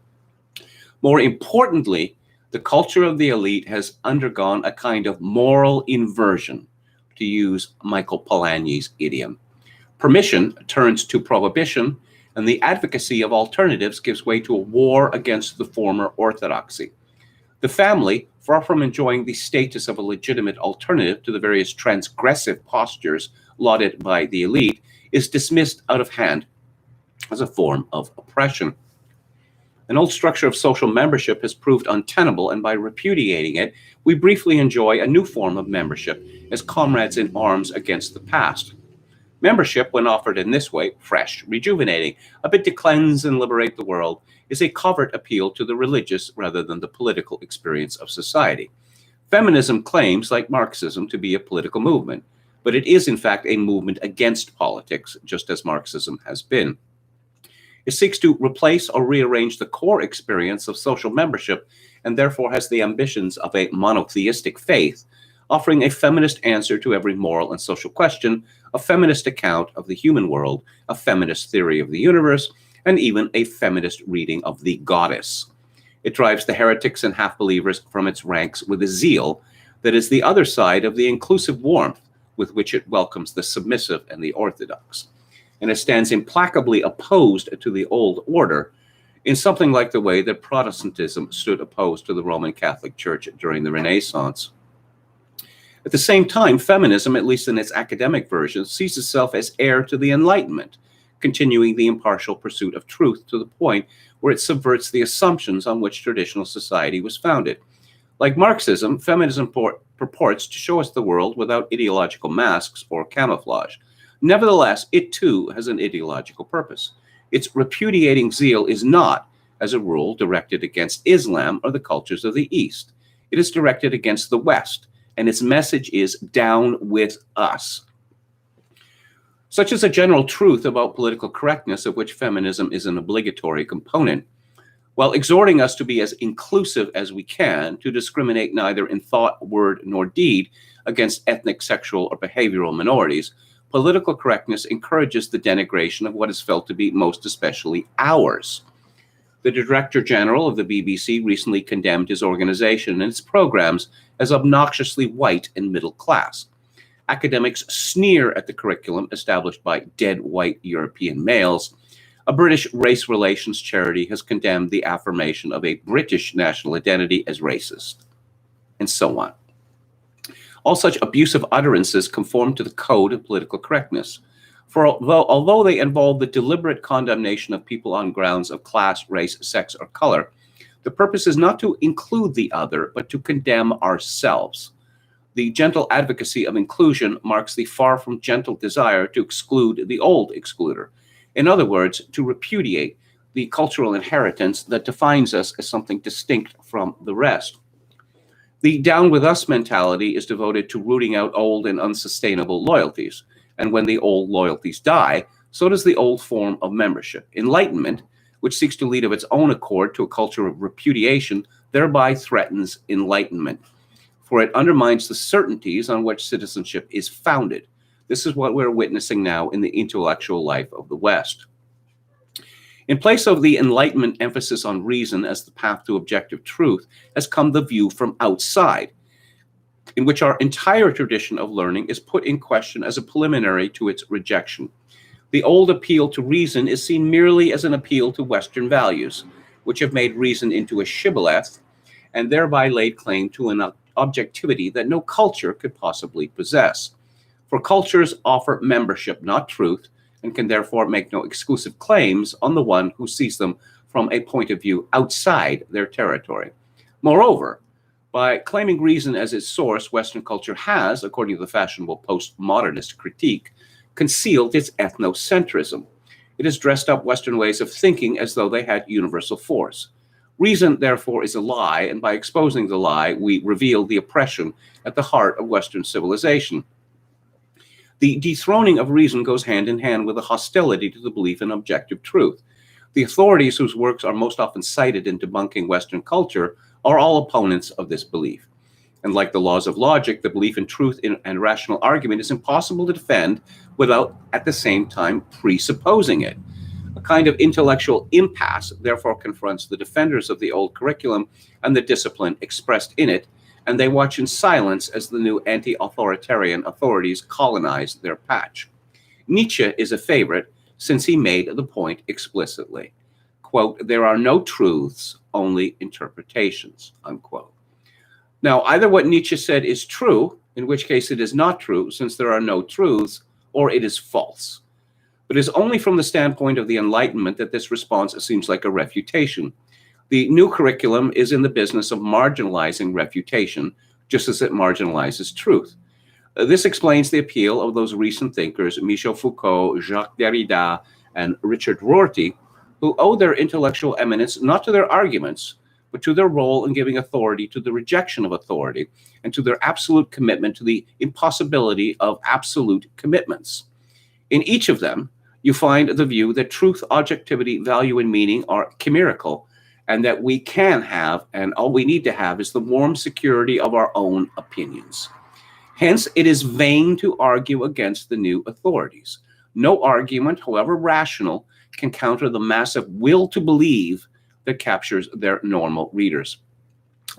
More importantly, the culture of the elite has undergone a kind of moral inversion, to use Michael Polanyi's idiom. Permission turns to prohibition, and the advocacy of alternatives gives way to a war against the former orthodoxy. The family, far from enjoying the status of a legitimate alternative to the various transgressive postures lauded by the elite, is dismissed out of hand as a form of oppression. An old structure of social membership has proved untenable, and by repudiating it, we briefly enjoy a new form of membership as comrades in arms against the past. Membership, when offered in this way, fresh, rejuvenating, a bit to cleanse and liberate the world, is a covert appeal to the religious rather than the political experience of society. Feminism claims, like Marxism, to be a political movement, but it is in fact a movement against politics, just as Marxism has been. It seeks to replace or rearrange the core experience of social membership and therefore has the ambitions of a monotheistic faith, offering a feminist answer to every moral and social question, a feminist account of the human world, a feminist theory of the universe, and even a feminist reading of the goddess. It drives the heretics and half-believers from its ranks with a zeal that is the other side of the inclusive warmth with which it welcomes the submissive and the orthodox. And it stands implacably opposed to the old order in something like the way that Protestantism stood opposed to the Roman Catholic Church during the Renaissance. At the same time, feminism, at least in its academic version, sees itself as heir to the Enlightenment, continuing the impartial pursuit of truth to the point where it subverts the assumptions on which traditional society was founded. Like Marxism, feminism purports to show us the world without ideological masks or camouflage. Nevertheless, it too has an ideological purpose. Its repudiating zeal is not, as a rule, directed against Islam or the cultures of the East. It is directed against the West, and its message is down with us. Such is a general truth about political correctness, of which feminism is an obligatory component. While exhorting us to be as inclusive as we can, to discriminate neither in thought, word, nor deed against ethnic, sexual, or behavioral minorities, political correctness encourages the denigration of what is felt to be most especially ours. The Director General of the BBC recently condemned his organization and its programs as obnoxiously white and middle class. Academics sneer at the curriculum established by dead white European males. A British race relations charity has condemned the affirmation of a British national identity as racist, and so on. All such abusive utterances conform to the code of political correctness. For although they involve the deliberate condemnation of people on grounds of class, race, sex, or color, the purpose is not to include the other, but to condemn ourselves. The gentle advocacy of inclusion marks the far from gentle desire to exclude the old excluder. In other words, to repudiate the cultural inheritance that defines us as something distinct from the rest. The down with us mentality is devoted to rooting out old and unsustainable loyalties. And when the old loyalties die, so does the old form of membership. Enlightenment, which seeks to lead of its own accord to a culture of repudiation, thereby threatens enlightenment. For it undermines the certainties on which citizenship is founded. This is what we're witnessing now in the intellectual life of the West. In place of the Enlightenment emphasis on reason as the path to objective truth has come the view from outside, in which our entire tradition of learning is put in question as a preliminary to its rejection. The old appeal to reason is seen merely as an appeal to Western values, which have made reason into a shibboleth and thereby laid claim to an objectivity that no culture could possibly possess. For cultures offer membership, not truth, and can therefore make no exclusive claims on the one who sees them from a point of view outside their territory. Moreover, by claiming reason as its source, Western culture has, according to the fashionable postmodernist critique, concealed its ethnocentrism. It has dressed up Western ways of thinking as though they had universal force. Reason, therefore, is a lie, and by exposing the lie, we reveal the oppression at the heart of Western civilization. The dethroning of reason goes hand in hand with a hostility to the belief in objective truth. The authorities whose works are most often cited in debunking Western culture are all opponents of this belief. And like the laws of logic, the belief in truth and rational argument is impossible to defend without, at the same time, presupposing it. A kind of intellectual impasse therefore confronts the defenders of the old curriculum and the discipline expressed in it, and they watch in silence as the new anti-authoritarian authorities colonize their patch. Nietzsche is a favorite since he made the point explicitly. Quote, "There are no truths, only interpretations," unquote. Now, either what Nietzsche said is true, in which case it is not true since there are no truths, or it is false. But it is only from the standpoint of the Enlightenment that this response seems like a refutation. The new curriculum is in the business of marginalizing refutation, just as it marginalizes truth. This explains the appeal of those recent thinkers, Michel Foucault, Jacques Derrida, and Richard Rorty, who owe their intellectual eminence not to their arguments, but to their role in giving authority to the rejection of authority, and to their absolute commitment to the impossibility of absolute commitments. In each of them, you find the view that truth, objectivity, value, and meaning are chimerical, and that we can have, and all we need to have, is the warm security of our own opinions. Hence, it is vain to argue against the new authorities. No argument, however rational, can counter the massive will to believe that captures their normal readers.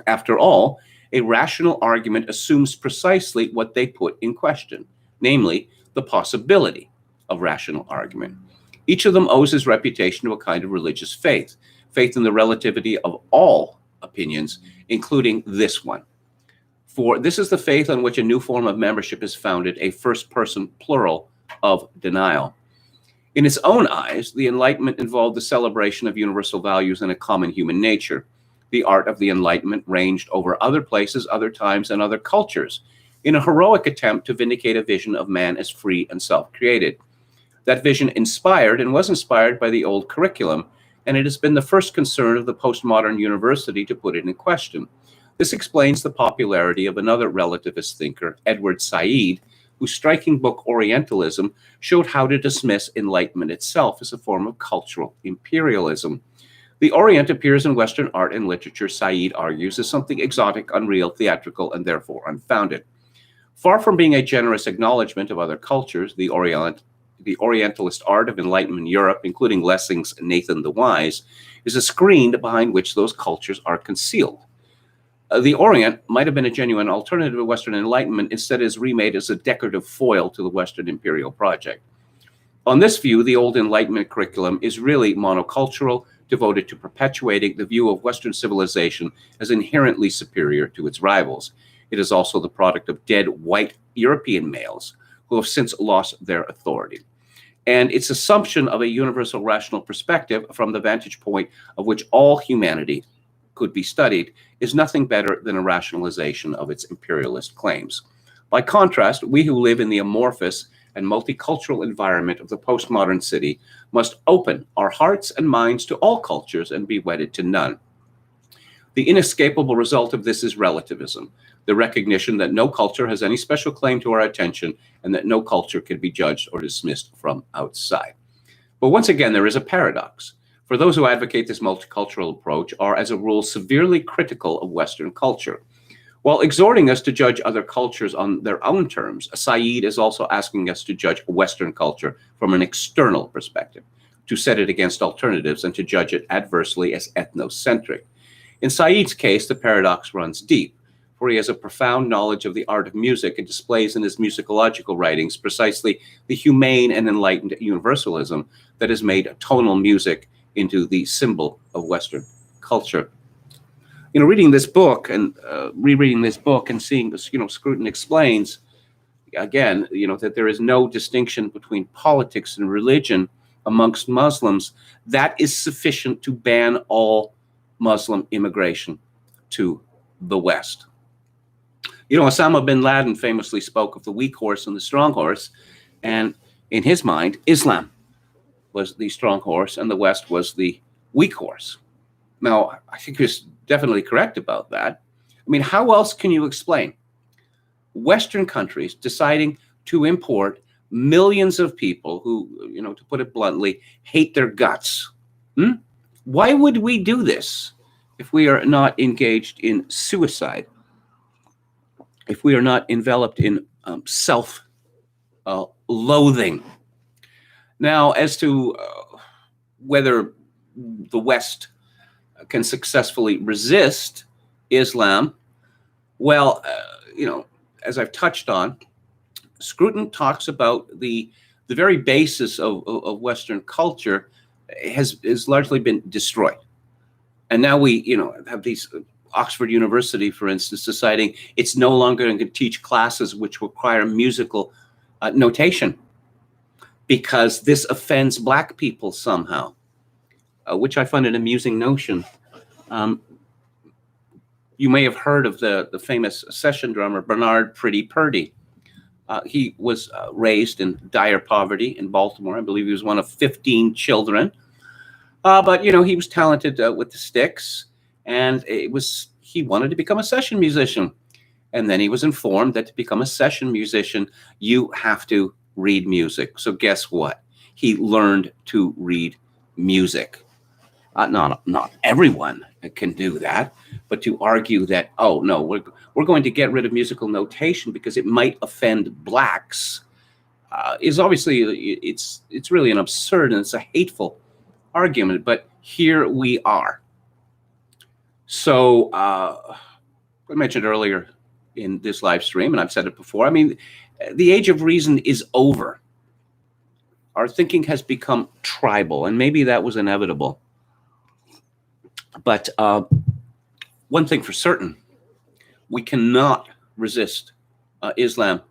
After all, a rational argument assumes precisely what they put in question, namely, the possibility of rational argument. Each of them owes his reputation to a kind of religious faith, faith in the relativity of all opinions, including this one. For this is the faith on which a new form of membership is founded, a first-person plural of denial. In its own eyes, the Enlightenment involved the celebration of universal values and a common human nature. The art of the Enlightenment ranged over other places, other times, and other cultures, in a heroic attempt to vindicate a vision of man as free and self-created. That vision inspired and was inspired by the old curriculum, and it has been the first concern of the postmodern university to put it in question. This explains the popularity of another relativist thinker, Edward Said, whose striking book Orientalism showed how to dismiss Enlightenment itself as a form of cultural imperialism. The Orient appears in Western art and literature, Said argues, as something exotic, unreal, theatrical, and therefore unfounded. Far from being a generous acknowledgement of other cultures, the Orientalist art of Enlightenment Europe, including Lessing's Nathan the Wise, is a screen behind which those cultures are concealed. The Orient might have been a genuine alternative to Western Enlightenment, instead is remade as a decorative foil to the Western imperial project. On this view, the old Enlightenment curriculum is really monocultural, devoted to perpetuating the view of Western civilization as inherently superior to its rivals. It is also the product of dead white European males who have since lost their authority. And its assumption of a universal rational perspective from the vantage point of which all humanity could be studied is nothing better than a rationalization of its imperialist claims. By contrast, we who live in the amorphous and multicultural environment of the postmodern city must open our hearts and minds to all cultures and be wedded to none. The inescapable result of this is relativism, the recognition that no culture has any special claim to our attention and that no culture can be judged or dismissed from outside. But once again, there is a paradox. For those who advocate this multicultural approach are, as a rule, severely critical of Western culture. While exhorting us to judge other cultures on their own terms, Said is also asking us to judge Western culture from an external perspective, to set it against alternatives and to judge it adversely as ethnocentric. In Said's case, the paradox runs deep, for he has a profound knowledge of the art of music and displays in his musicological writings precisely the humane and enlightened universalism that has made tonal music into the symbol of Western culture. Reading this book and rereading this book and seeing this, Scruton explains, again, that there is no distinction between politics and religion amongst Muslims, that is sufficient to ban all Muslim immigration to the West. Osama bin Laden famously spoke of the weak horse and the strong horse, and in his mind, Islam was the strong horse and the West was the weak horse. Now, I think he was definitely correct about that. How else can you explain Western countries deciding to import millions of people who, to put it bluntly, hate their guts? Why would we do this if we are not engaged in suicide? If we are not enveloped in self-loathing? Now, as to whether the West can successfully resist Islam, well, as I've touched on, Scruton talks about the very basis of Western culture has largely been destroyed. And now we, have these Oxford University, for instance, deciding it's no longer going to teach classes which require musical notation because this offends Black people somehow, which I find an amusing notion. You may have heard of the famous session drummer Bernard Pretty Purdy. He was raised in dire poverty in Baltimore. I believe he was one of 15 children. But he was talented with the sticks, and he wanted to become a session musician. And then he was informed that to become a session musician, you have to read music. So guess what? he learned to read music. Not everyone can do that, but to argue that, oh no, we're going to get rid of musical notation because it might offend blacks is obviously it's really an absurd and it's a hateful argument. But here we are. So I mentioned earlier in this live stream, and I've said it before, I mean, the age of reason is over. Our thinking has become tribal, and maybe that was inevitable. But one thing for certain, we cannot resist Islam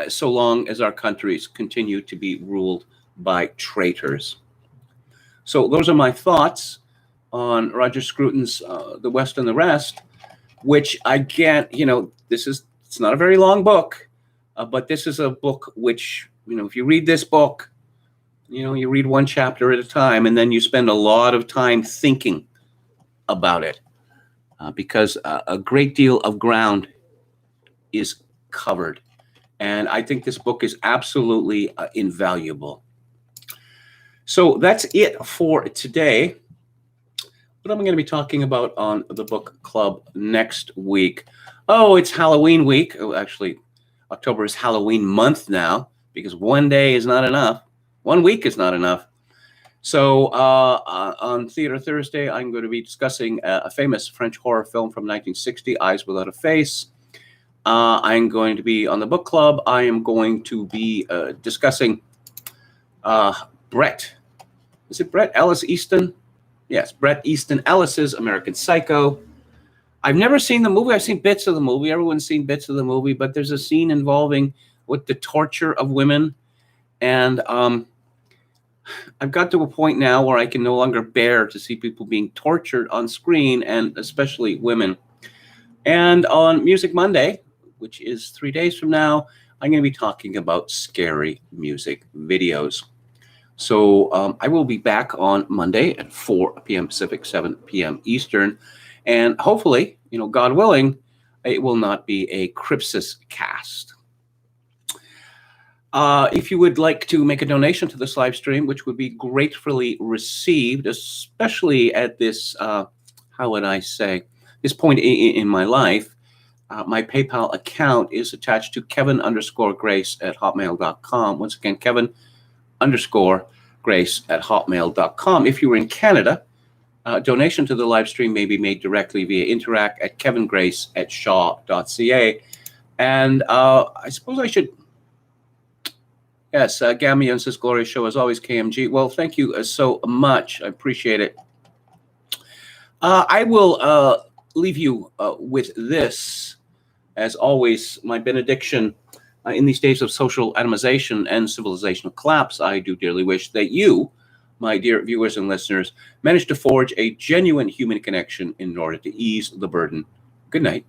so long as our countries continue to be ruled by traitors. So those are my thoughts on Roger Scruton's The West and the Rest, which again, it's not a very long book, but this is a book which, if you read this book, you read one chapter at a time, and then you spend a lot of time thinking about it, because a great deal of ground is covered. And I think this book is absolutely invaluable. So that's it for today. What am I going to be talking about on the book club next week? Oh, it's Halloween week. Oh, actually, October is Halloween month now, because one day is not enough. 1 week is not enough. So on Theater Thursday, I'm going to be discussing a famous French horror film from 1960, Eyes Without a Face. I'm going to be on the book club. I am going to be discussing Bret. Is it Bret Ellis Easton? Yes, Bret Easton Ellis's American Psycho. I've never seen the movie. I've seen bits of the movie. Everyone's seen bits of the movie, but there's a scene involving the torture of women. And I've got to a point now where I can no longer bear to see people being tortured on screen, and especially women. And on Music Monday, which is 3 days from now, I'm going to be talking about scary music videos. So I will be back on Monday at 4 p.m. Pacific, 7 p.m. Eastern. And hopefully, God willing, it will not be a Crypsis cast. If you would like to make a donation to this live stream, which would be gratefully received, especially at this, how would I say, this point in my life, my PayPal account is attached to Kevin_Grace@hotmail.com. Once again, Kevin_Grace@hotmail.com. If you were in Canada, donation to the live stream may be made directly via interact@kevingrace@shaw.ca. And I suppose I should... Yes, Gamion says, glorious show as always, KMG. Well, thank you so much. I appreciate it. I will leave you with this. As always, my benediction in these days of social atomization and civilizational collapse. I do dearly wish that you, my dear viewers and listeners, manage to forge a genuine human connection in order to ease the burden. Good night.